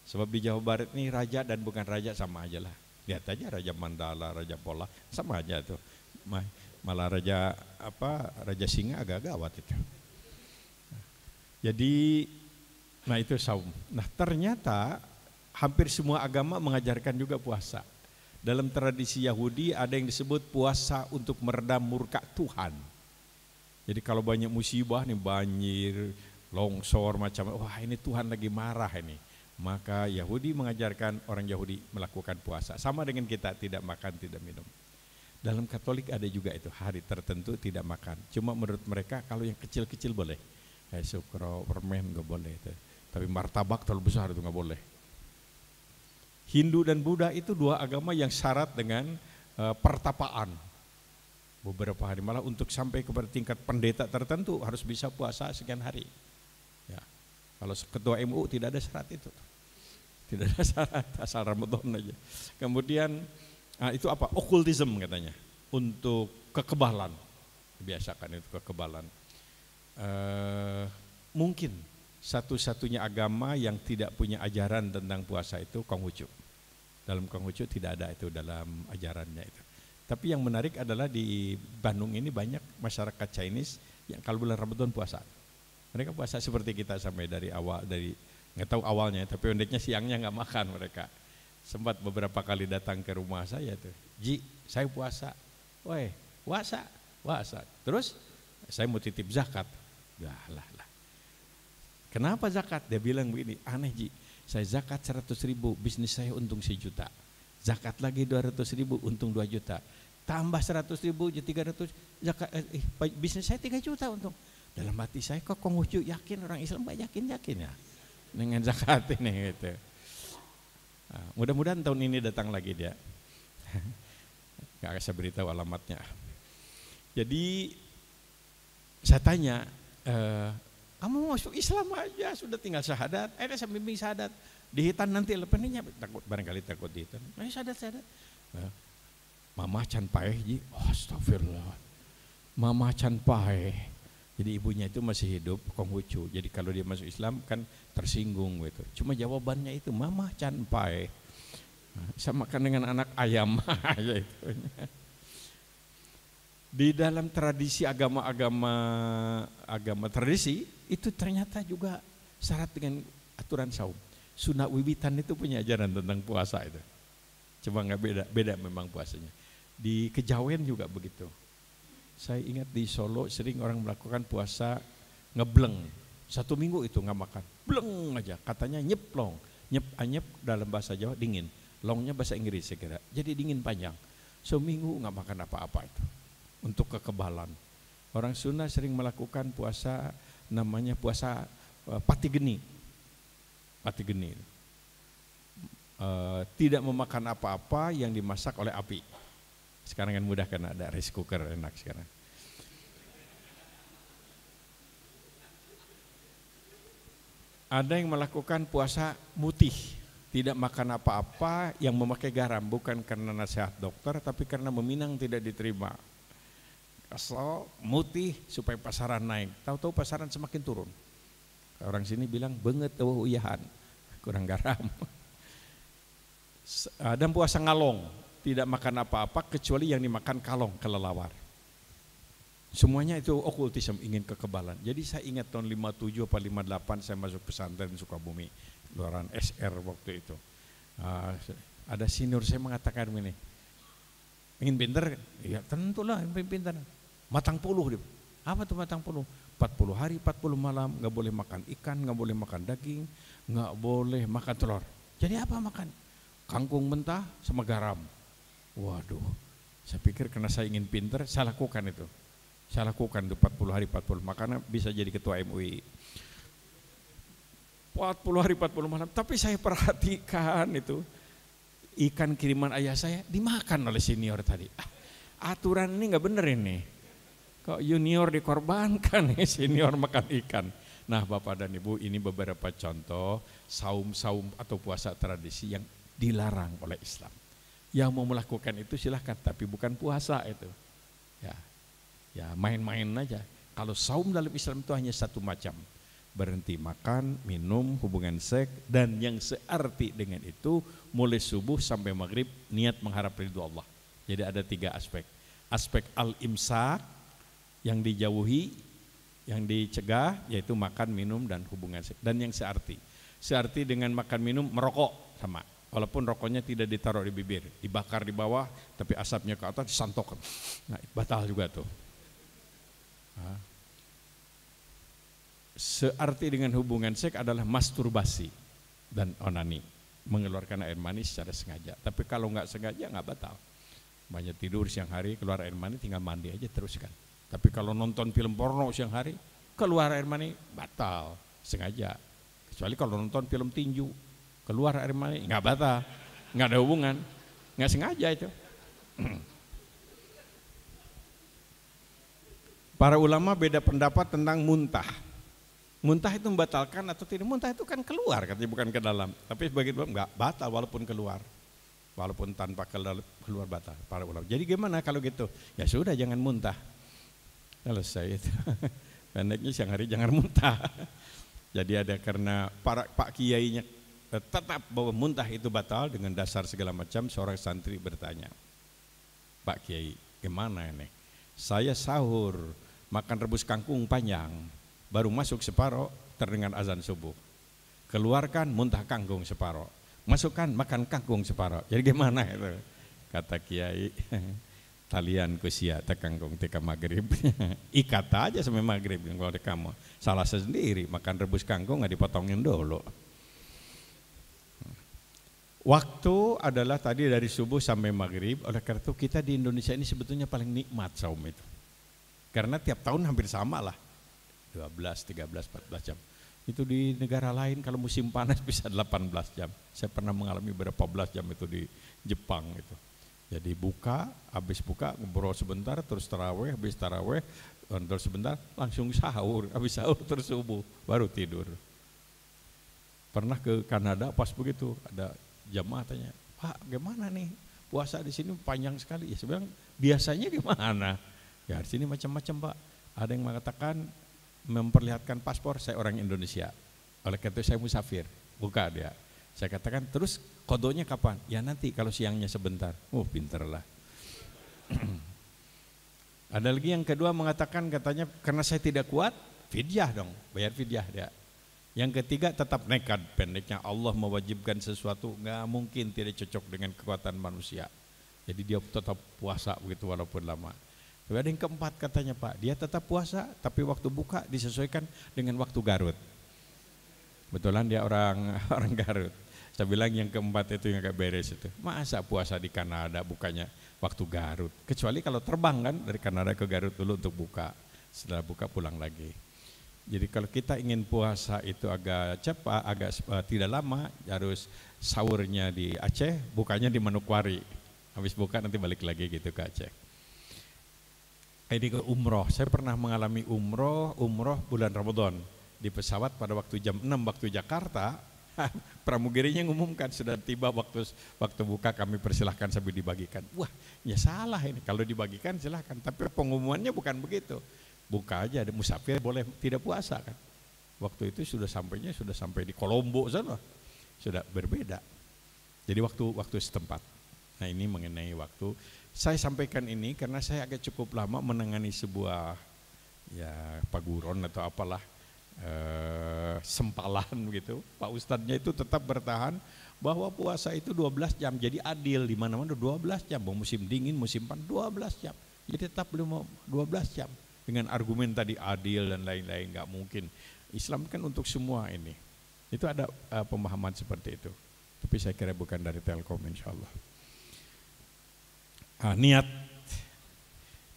Sebab di Jawa Barat ini raja dan bukan raja sama aja lah. Lihat aja Raja Mandala, Raja Pola, sama aja tuh. Malah Raja Singa agak gawat itu. Jadi, nah itu saum. Nah ternyata hampir semua agama mengajarkan juga puasa. Dalam tradisi Yahudi ada yang disebut puasa untuk meredam murka Tuhan. Jadi kalau banyak musibah nih, banjir, longsor macam, wah ini Tuhan lagi marah ini. Maka Yahudi mengajarkan orang Yahudi melakukan puasa. Sama dengan kita, tidak makan, tidak minum. Dalam Katolik ada juga itu, hari tertentu tidak makan. Cuma menurut mereka kalau yang kecil-kecil boleh. Kayak sukro, permen nggak boleh itu. Tapi martabak terlalu besar itu nggak boleh. Hindu dan Buddha itu dua agama yang syarat dengan pertapaan. Beberapa hari, malah untuk sampai kepada tingkat pendeta tertentu harus bisa puasa sekian hari. Ya. Kalau ketua MU tidak ada syarat itu. Tidak ada syarat, asal Ramadan aja. Kemudian itu apa? Okultism katanya. Untuk kekebalan. Biasakan itu kekebalan. Mungkin satu-satunya agama yang tidak punya ajaran tentang puasa itu Konghucu. Dalam Konghucu tidak ada itu dalam ajarannya itu. Tapi yang menarik adalah di Bandung ini banyak masyarakat Chinese yang kalau bulan Ramadan puasa. Mereka puasa seperti kita sampai dari awal, dari nggak tahu awalnya, tapi pendeknya siangnya nggak makan mereka. Sempat beberapa kali datang ke rumah saya tuh, Ji, saya puasa. Woi, puasa. Terus saya mau titip zakat. Lah. Kenapa zakat? Dia bilang begini, aneh Ji, saya zakat 100.000, bisnis saya untung 1 juta. Zakat lagi 200.000, untung 2 juta. Tambah 100.000 jadi 300, zakat, bisnis saya 3 juta untung. Dalam hati saya kok Konghucu yakin, orang Islam yakin ya dengan zakat ini gitu. Nah, mudah-mudahan tahun ini datang lagi dia. Gak saya beritahu alamatnya. Jadi saya tanya, kamu masuk Islam aja sudah tinggal syahadat, saya bimbing syahadat. Di hitan nanti lepennya barangkali takut di hitan. Syahadat. Mama can paeh ji, astagfirullah. Mama can paeh. Jadi ibunya itu masih hidup, Konghucu. Jadi kalau dia masuk Islam kan tersinggung gitu. Cuma jawabannya itu Mama can paeh. Sama kan dengan anak ayam aja itu. Di dalam tradisi agama tradisi itu ternyata juga syarat dengan aturan saum. Sunnah Wiwitan itu punya ajaran tentang puasa itu. Cuma nggak beda memang puasanya. Di Kejawen juga begitu. Saya ingat di Solo sering orang melakukan puasa ngebleng. 1 minggu itu nggak makan, bleng aja. Katanya nyeplong, anyep dalam bahasa Jawa dingin, longnya bahasa Inggris saya kira. Jadi dingin panjang. 1 minggu nggak makan apa-apa itu. untuk kekebalan. Orang Sunda sering melakukan puasa namanya puasa pati geni. Pati geni. Tidak memakan apa-apa yang dimasak oleh api. Sekarang kan mudah kan ada rice cooker, enak sekarang. Ada yang melakukan puasa mutih, tidak makan apa-apa yang memakai garam, bukan karena nasihat dokter, tapi karena meminang tidak diterima. Asal mutih supaya pasaran naik, tahu-tahu pasaran semakin turun. Orang sini bilang banget tuh uyahan, kurang garam. Dan puasa ngalong, tidak makan apa-apa kecuali yang dimakan kalong, kelelawar. Semuanya itu okultisme, ingin kekebalan. Jadi saya ingat tahun 57 atau 58 saya masuk pesantren Sukabumi, luaran SR waktu itu. Ada senior saya mengatakan begini, ingin pinter? Ya tentulah ingin pinter. Matang puluh. Apa tuh matang puluh? 40 hari 40 malam, gak boleh makan ikan, gak boleh makan daging, gak boleh makan telur. Jadi apa makan? Kangkung mentah sama garam. Waduh, saya pikir karena saya ingin pinter, saya lakukan itu. Saya lakukan itu 40 hari 40, makanya bisa jadi ketua MUI. 40 hari 40 malam, tapi saya perhatikan itu ikan kiriman ayah saya dimakan oleh senior tadi. Aturan ini nggak bener ini. Kok junior dikorbankan nih, senior makan ikan. Nah Bapak dan Ibu, ini beberapa contoh saum-saum atau puasa tradisi yang dilarang oleh Islam. Yang mau melakukan itu silahkan, tapi bukan puasa itu. Ya main-main aja. Kalau saum dalam Islam itu hanya satu macam, berhenti makan, minum, hubungan seks, dan yang searti dengan itu mulai subuh sampai maghrib niat mengharap ridho Allah. Jadi ada 3 aspek. Aspek al-imsak yang dijauhi, yang dicegah, yaitu makan, minum, dan hubungan seks. Dan yang searti. Searti dengan makan, minum, merokok sama. Walaupun rokoknya tidak ditaruh di bibir, dibakar di bawah, tapi asapnya ke atas disantokkan. Nah batal juga tuh. Searti dengan hubungan seks adalah masturbasi dan onani, mengeluarkan air mani secara sengaja. Tapi kalau nggak sengaja nggak batal. Banyak tidur siang hari keluar air mani, tinggal mandi aja teruskan. Tapi kalau nonton film porno siang hari keluar air mani batal sengaja. Kecuali kalau nonton film tinju keluar air mani nggak batal, nggak ada hubungan, nggak sengaja itu. Para ulama beda pendapat tentang muntah. Muntah itu membatalkan atau tidak? Muntah itu kan keluar, katanya bukan ke dalam. Tapi sebagian ulama enggak, batal walaupun keluar. Walaupun tanpa keluar batal para ulama. Jadi gimana kalau gitu? Ya sudah jangan muntah. Selesai itu. Pendeknya siang hari jangan muntah. Jadi ada karena para pak kiainya tetap bahwa muntah itu batal dengan dasar segala macam, seorang santri bertanya, Pak Kiai, gimana ini? Saya sahur makan rebus kangkung panjang, baru masuk separoh terdengar azan subuh. Keluarkan muntah kangkung separoh, masukkan makan kangkung separoh. Jadi gimana itu? Kata Kiai, talian kusia te kangkung teka maghrib. Ikat aja sampai maghrib kalau ada kamu. Salah sendiri, makan rebus kangkung nggak dipotongin dulu. Waktu adalah tadi dari subuh sampai maghrib. Oleh karena itu kita di Indonesia ini sebetulnya paling nikmat saum itu. Karena tiap tahun hampir sama lah, 12, 13, 14 jam. Itu di negara lain kalau musim panas bisa 18 jam. Saya pernah mengalami berapa belas jam itu di Jepang itu. Jadi buka, habis buka ngobrol sebentar, terus taraweh, habis taraweh, ngobrol sebentar, langsung sahur, habis sahur terus subuh, baru tidur. Pernah ke Kanada pas begitu, ada jamaah tanya, Pak gimana nih puasa di sini panjang sekali? Ya sebenarnya biasanya gimana? Ya di sini macam-macam Pak. Ada yang mengatakan memperlihatkan paspor, saya orang Indonesia. Oleh karena itu saya musafir, buka dia. Saya katakan terus kodonya kapan? Ya nanti kalau siangnya sebentar. Oh pinter lah. Ada lagi yang kedua mengatakan katanya karena saya tidak kuat, fidyah dong, bayar fidyah dia. Yang ketiga tetap nekat, pendeknya Allah mewajibkan sesuatu nggak mungkin tidak cocok dengan kekuatan manusia. Jadi dia tetap puasa begitu walaupun lama. Tapi ada yang keempat katanya Pak, dia tetap puasa tapi waktu buka disesuaikan dengan waktu Garut. Betulan dia orang Garut. Saya bilang yang keempat itu yang agak beres itu. Masa puasa di Kanada bukanya waktu Garut. Kecuali kalau terbang kan dari Kanada ke Garut dulu untuk buka. Setelah buka pulang lagi. Jadi kalau kita ingin puasa itu agak cepat, tidak lama, harus sahurnya di Aceh, bukanya di Manokwari. Habis buka nanti balik lagi gitu ke Aceh. Ini ke umroh. Saya pernah mengalami umroh bulan Ramadan di pesawat pada waktu jam 6 waktu Jakarta. Pramugirinya ngumumkan sudah tiba waktu buka, kami persilahkan sambil dibagikan. Wah, ya salah ini. Kalau dibagikan silahkan, tapi pengumumannya bukan begitu. Buka aja, ada musafir boleh tidak puasa kan. Waktu itu sudah sampai di Kolombo sana. Sudah berbeda. Jadi waktu setempat. Nah, ini mengenai waktu. Saya sampaikan ini karena saya agak cukup lama menangani sebuah ya paguron atau apalah, sempalan begitu. Pak Ustadznya itu tetap bertahan bahwa puasa itu 12 jam, jadi adil di mana-mana 12 jam, mau musim dingin, musim panas 12 jam. Jadi tetap belum 12 jam dengan argumen tadi adil dan lain-lain, nggak mungkin. Islam kan untuk semua ini. Itu ada pemahaman seperti itu. Tapi saya kira bukan dari Telkom insyaallah.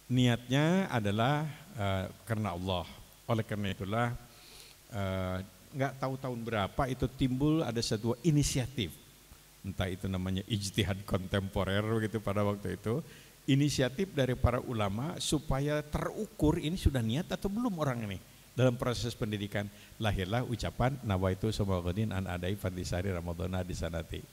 Niatnya adalah karena Allah. Oleh karena itulah nggak tahu tahun berapa itu timbul ada sebuah inisiatif, entah itu namanya ijtihad kontemporer gitu pada waktu itu, inisiatif dari para ulama supaya terukur ini sudah niat atau belum orang ini dalam proses pendidikan. Lahirlah ucapan nawaitu sumawqadin an adai fardisari ramadhana di sanati.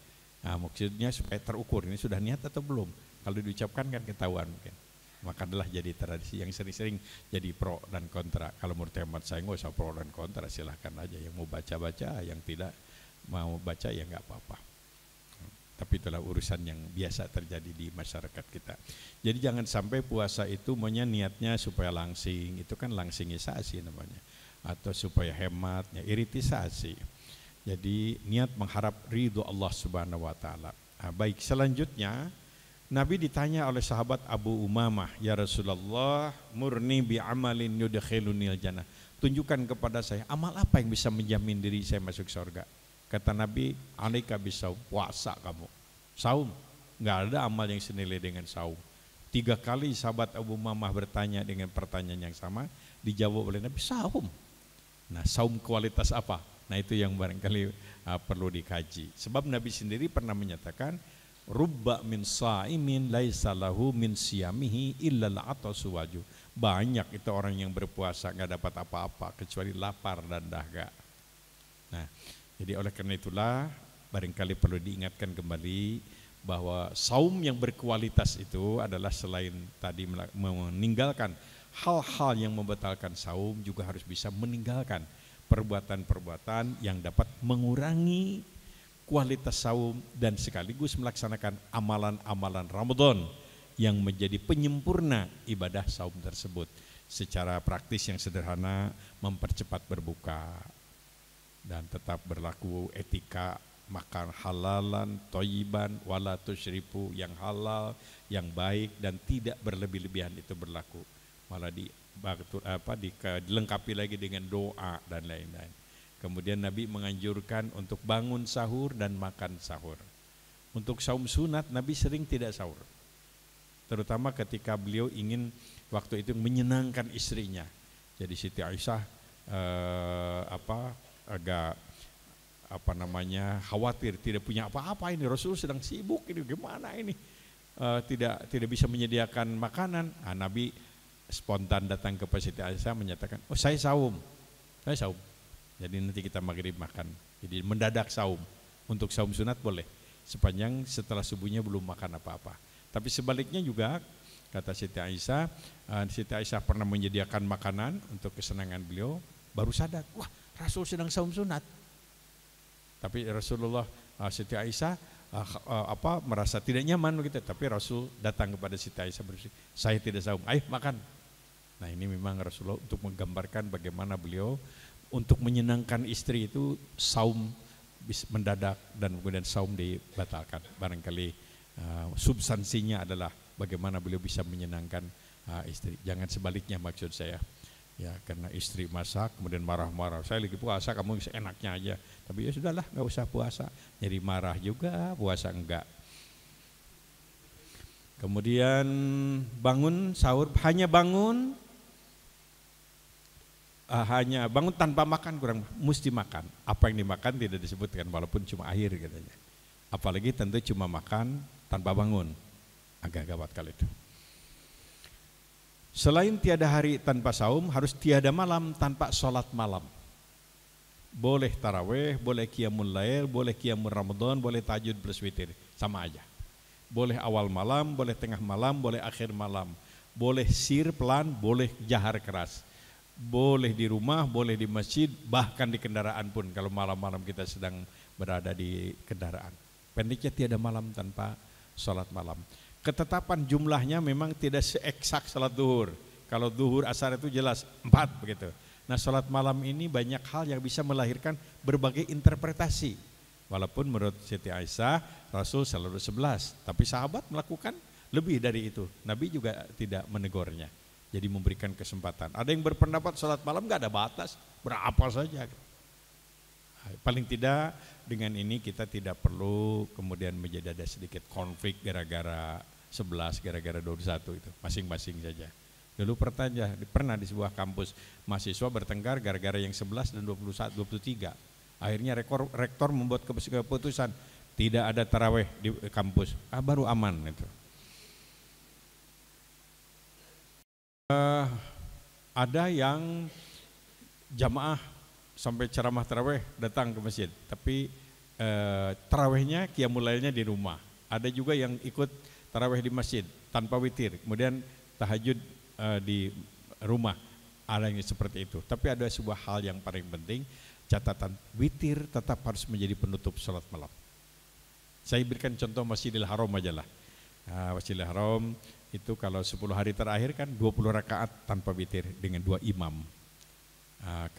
Nah, maksudnya supaya terukur ini sudah niat atau belum. Kalau diucapkan kan ketahuan mungkin. Maka adalah jadi tradisi yang sering-sering jadi pro dan kontra. Kalau menurut hemat saya nggak usah pro dan kontra, silahkan aja. Yang mau baca-baca, yang tidak mau baca ya nggak apa-apa. Tapi itulah urusan yang biasa terjadi di masyarakat kita. Jadi jangan sampai puasa itu maunya niatnya supaya langsing, itu kan langsingisasi namanya. Atau supaya hemat, ya iritisasi. Jadi niat mengharap ridho Allah Subhanahu wa taala. Nah, baik, selanjutnya Nabi ditanya oleh sahabat Abu Umamah, ya Rasulullah, murni bi amalin yudkhilunil jannah. Tunjukkan kepada saya amal apa yang bisa menjamin diri saya masuk surga. Kata Nabi, alaika bisaum, puasa kamu. Saum, enggak ada amal yang senilai dengan saum. 3 kali sahabat Abu Umamah bertanya dengan pertanyaan yang sama, dijawab oleh Nabi, saum. Nah, saum kualitas apa? Nah, itu yang barangkali perlu dikaji. Sebab Nabi sendiri pernah menyatakan, rubba min sa'imin laisa lahu min siyamihi illa al-'atasu waju. Banyak itu orang yang berpuasa enggak dapat apa-apa kecuali lapar dan dahaga. Nah, jadi oleh karena itulah barangkali perlu diingatkan kembali bahwa saum yang berkualitas itu adalah selain tadi meninggalkan hal-hal yang membatalkan saum, juga harus bisa meninggalkan perbuatan-perbuatan yang dapat mengurangi kualitas saum dan sekaligus melaksanakan amalan-amalan Ramadan yang menjadi penyempurna ibadah saum tersebut. Secara praktis yang sederhana, mempercepat berbuka dan tetap berlaku etika makan halalan, thayyiban, wala tusyrifu, yang halal, yang baik dan tidak berlebih-lebihan itu berlaku. Malah dilengkapi lagi dengan doa dan lain-lain. Kemudian Nabi menganjurkan untuk bangun sahur dan makan sahur. Untuk saum sunat Nabi sering tidak sahur. Terutama ketika beliau ingin waktu itu menyenangkan istrinya. Jadi Siti Aisyah khawatir tidak punya apa-apa ini, Rasul sedang sibuk ini, gimana ini? Tidak bisa menyediakan makanan. Nabi spontan datang ke Siti Aisyah menyatakan, "Oh, saya saum." Jadi nanti kita maghrib makan. Jadi mendadak saum. Untuk saum sunat boleh, sepanjang setelah subuhnya belum makan apa-apa. Tapi sebaliknya juga, kata Siti Aisyah pernah menyediakan makanan untuk kesenangan beliau, baru sadar, wah Rasul sedang saum sunat. Tapi Rasulullah, Siti Aisyah merasa tidak nyaman begitu. Tapi Rasul datang kepada Siti Aisyah bersih, saya tidak saum, ayo makan. Nah, ini memang Rasulullah untuk menggambarkan bagaimana beliau untuk menyenangkan istri itu saum mendadak dan kemudian saum dibatalkan. Barangkali substansinya adalah bagaimana beliau bisa menyenangkan istri. Jangan sebaliknya maksud saya. Ya karena istri masak kemudian marah-marah, saya lagi puasa kamu enaknya aja. Tapi ya sudahlah, nggak usah puasa. Jadi marah juga, puasa enggak. Kemudian bangun sahur, hanya bangun tanpa makan kurang, mesti makan. Apa yang dimakan tidak disebutkan walaupun cuma air katanya. Apalagi tentu cuma makan tanpa bangun. Agak gawat kali itu. Selain tiada hari tanpa saum, harus tiada malam tanpa sholat malam. Boleh taraweh, boleh qiyamul lail, boleh qiyamul ramadan, boleh tahajud plus witir, sama aja. Boleh awal malam, boleh tengah malam, boleh akhir malam. Boleh sir pelan, boleh jahar keras. Boleh di rumah, boleh di masjid, bahkan di kendaraan pun kalau malam-malam kita sedang berada di kendaraan. Pendeknya tiada malam tanpa sholat malam. Ketetapan jumlahnya memang tidak seeksak sholat duhur. Kalau duhur asar itu jelas 4 begitu. Nah sholat malam ini banyak hal yang bisa melahirkan berbagai interpretasi. Walaupun menurut Siti Aisyah Rasul selalu 11, tapi sahabat melakukan lebih dari itu. Nabi juga tidak menegurnya. Jadi memberikan kesempatan. Ada yang berpendapat sholat malam gak ada batas, berapa saja. Paling tidak dengan ini kita tidak perlu kemudian menjadi ada sedikit konflik gara-gara 11, gara-gara 21 itu. Masing-masing saja. Dulu pernah di sebuah kampus mahasiswa bertengkar gara-gara yang 11 dan 21, 23. Akhirnya rektor membuat keputusan tidak ada taraweh di kampus, baru aman itu. Ada yang jamaah sampai ceramah taraweh datang ke masjid, tapi tarawehnya qiyamul lailnya di rumah. Ada juga yang ikut taraweh di masjid tanpa witir, kemudian tahajud di rumah. Ada yang seperti itu. Tapi ada sebuah hal yang paling penting. Catatan, witir tetap harus menjadi penutup sholat malam. Saya berikan contoh Masjidil Haram aja lah. Masjidil Haram itu kalau 10 hari terakhir kan 20 rakaat tanpa witir dengan 2 imam.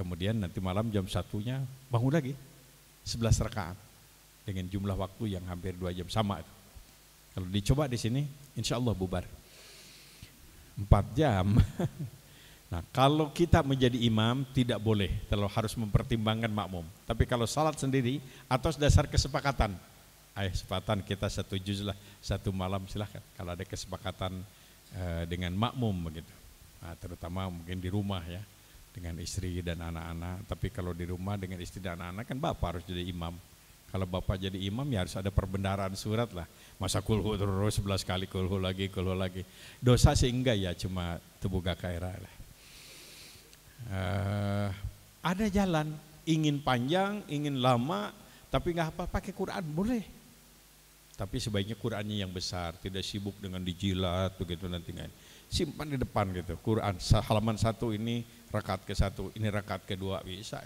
Kemudian nanti malam jam 1-nya bangun lagi 11 rakaat dengan jumlah waktu yang hampir 2 jam sama. Kalau dicoba di sini insya Allah bubar 4 jam. Nah kalau kita menjadi imam tidak boleh, kalau harus mempertimbangkan makmum. Tapi kalau salat sendiri atas dasar kesepakatan, kesepakatan kita 1 juz lah 1 malam silahkan. Kalau ada kesepakatan dengan makmum begitu, terutama mungkin di rumah ya dengan istri dan anak-anak. Tapi kalau di rumah dengan istri dan anak-anak kan bapak harus jadi imam. Kalau bapak jadi imam ya harus ada perbendaharaan surat lah. Masa kulhu terus 11 kali kulhu lagi. Dosa sih enggak ya, cuma tebuga kaira lah. Ada jalan, ingin panjang, ingin lama, tapi nggak apa pakai Quran boleh. Tapi sebaiknya Qurannya yang besar, tidak sibuk dengan dijilat begitu nanti kan. Simpan di depan gitu. Quran halaman 1 ini rakaat ke-1, ini rakaat ke-2 bisa.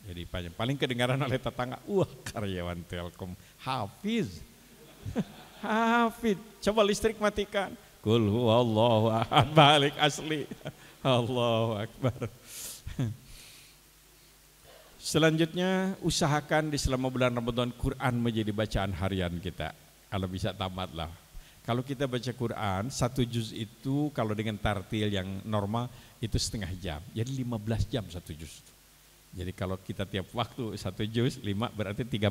Jadi panjang. Paling kedengaran oleh tetangga, wah karyawan Telkom hafiz. Hafiz. Coba listrik matikan. Qul huwallahu ahad, balik asli. Allahu Akbar. Selanjutnya usahakan di selama bulan Ramadan Quran menjadi bacaan harian kita. Kalau bisa tamatlah. Kalau kita baca Quran 1 juz itu kalau dengan tartil yang normal itu setengah jam. Jadi 15 jam 1 juz. Jadi kalau kita tiap waktu 1 juz 5 berarti 3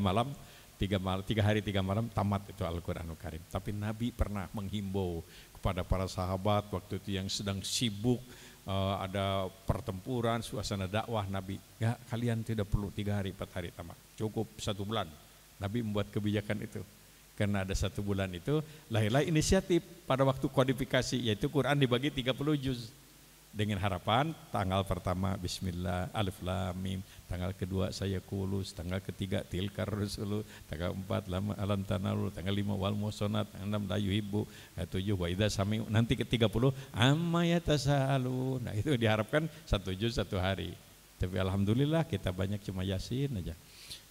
hari 3 malam tamat itu Al-Quranul Karim. Tapi Nabi pernah menghimbau kepada para sahabat waktu itu yang sedang sibuk, ada pertempuran, suasana dakwah, Nabi, enggak, kalian tidak perlu 3 hari 4 hari tamat, cukup 1 bulan. Nabi membuat kebijakan itu. Karena ada 1 bulan itu lahirlah inisiatif pada waktu kodifikasi, yaitu Quran dibagi 30 juz. Dengan harapan tanggal pertama Bismillah, Alif Lam Mim, tanggal kedua saya kulus, tanggal ketiga Tilkar Rusulu, tanggal 4 Lama Alam Tanalul, tanggal 5 Wal Musonat, tanggal 6 La Yuhibbu, 7 Wa Idza Sami'u, nanti ke 30 Amma Yatasaalun. Nah itu diharapkan 1 juz 1 hari. Tapi alhamdulillah kita banyak cuma Yasin aja.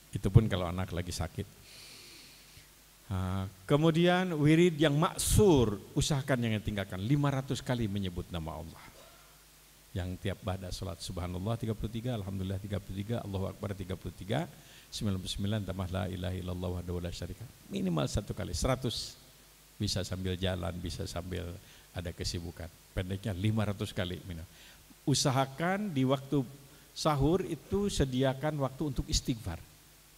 Itu pun kalau anak lagi sakit. Kemudian wirid yang maksur, usahakan jangan tinggalkan. 500 kali menyebut nama Allah. Yang tiap ba'da salat subhanallah 33, alhamdulillah 33, Allahu akbar 33, 99 tambah la ilaha illallah wahdahu la syarika. Minimal 1 kali, 100. Bisa sambil jalan, bisa sambil ada kesibukan. Pendeknya 500 kali. usahakan di waktu sahur itu sediakan waktu untuk istighfar.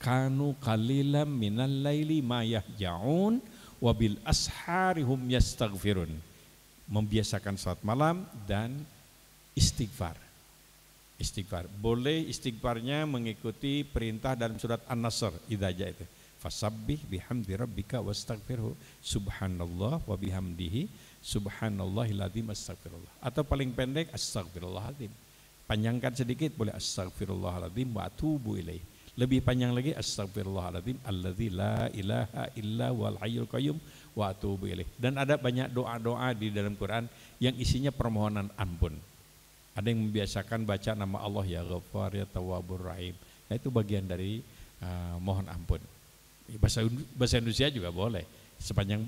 Kanu qalilan minal laili ma yahja'un wa bil ashari hum yastaghfirun. Membiasakan salat malam dan istighfar. Istighfar. Boleh istighfarnya mengikuti perintah dalam surat An-Nasr idza ja'a itu. Fasabbih bihamdi rabbika wastaghfirhu subhanallah wa bihamdihi subhanallahil azim astaghfirullah. Atau paling pendek astaghfirullahaladzim. Panjangkan sedikit boleh astaghfirullahaladzim wa atubu ilaih. Lebih panjang lagi astaghfirullahaladzim alladzi la ilaha illa wal hayyul qayyum wa atubu ilaih. Dan ada banyak doa-doa di dalam Quran yang isinya permohonan ampun. Ada yang membiasakan baca nama Allah ya Ghaffar ya Tawwabur Rahim. Nah, itu bagian dari mohon ampun. Bahasa Indonesia juga boleh. Sepanjang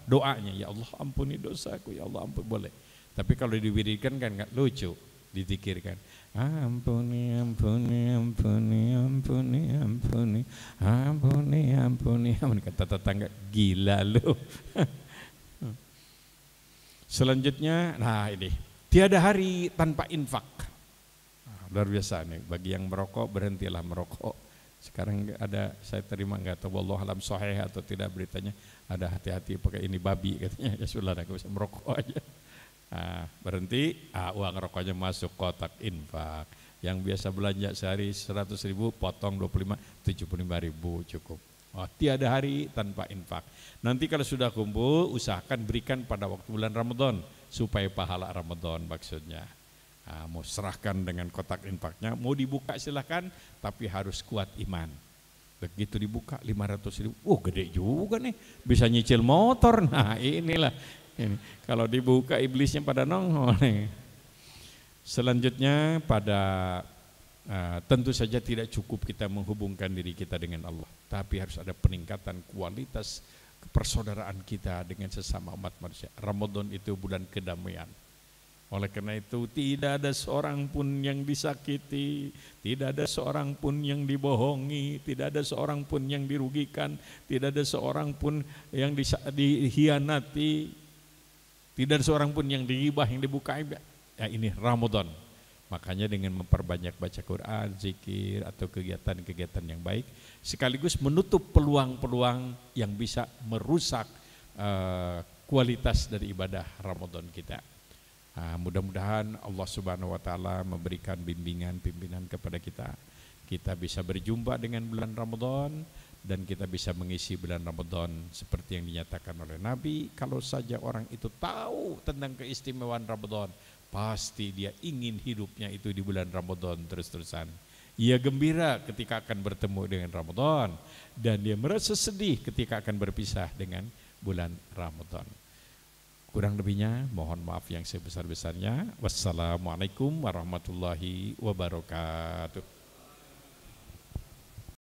doanya ya Allah ampuni dosaku, ya Allah ampun, boleh. Tapi kalau diwiridkan kan nggak lucu, dizikirkan. Ampuni, ampuni, ampuni, ampuni, ampuni, ampuni, ampuni, ampuni. Kata tetangga, gila lu. Selanjutnya, nah ini, tiada hari tanpa infak. Luar biasa nih, bagi yang merokok berhentilah merokok. Sekarang ada, saya terima nggak tahu wallahu alam sahih atau tidak beritanya, ada hati-hati pakai ini babi katanya. Ya sudah, nggak bisa merokok aja. Nah, berhenti, uang rokoknya masuk kotak infak. Yang biasa belanja sehari 100.000 potong 75.000 cukup. Oh, tiada hari tanpa infak. Nanti kalau sudah kumpul, usahakan berikan pada waktu bulan Ramadan supaya pahala Ramadan maksudnya. Nah, mau serahkan dengan kotak infaknya, mau dibuka silahkan, tapi harus kuat iman. Begitu dibuka 500.000, gede juga nih, bisa nyicil motor. Nah inilah. Ini. Kalau dibuka iblisnya pada nongol nih. Selanjutnya tentu saja tidak cukup kita menghubungkan diri kita dengan Allah, tapi harus ada peningkatan kualitas persaudaraan kita dengan sesama umat manusia. Ramadan itu bulan kedamaian. Oleh karena itu tidak ada seorang pun yang disakiti, tidak ada seorang pun yang dibohongi, tidak ada seorang pun yang dirugikan, tidak ada seorang pun yang dihianati. Tidak ada seorang pun yang dighibah, yang dibuka aib. Ya, ini Ramadan. Makanya dengan memperbanyak baca Quran, zikir atau kegiatan-kegiatan yang baik, sekaligus menutup peluang-peluang yang bisa merusak kualitas dari ibadah Ramadan kita. Mudah-mudahan Allah Subhanahu wa taala memberikan bimbingan kepada kita. Kita bisa berjumpa dengan bulan Ramadan dan kita bisa mengisi bulan Ramadan seperti yang dinyatakan oleh Nabi. Kalau saja orang itu tahu tentang keistimewaan Ramadan, pasti dia ingin hidupnya itu di bulan Ramadan terus-terusan. Ia gembira ketika akan bertemu dengan Ramadan dan dia merasa sedih ketika akan berpisah dengan bulan Ramadan. Kurang lebihnya mohon maaf yang sebesar-besarnya. Wassalamualaikum warahmatullahi wabarakatuh.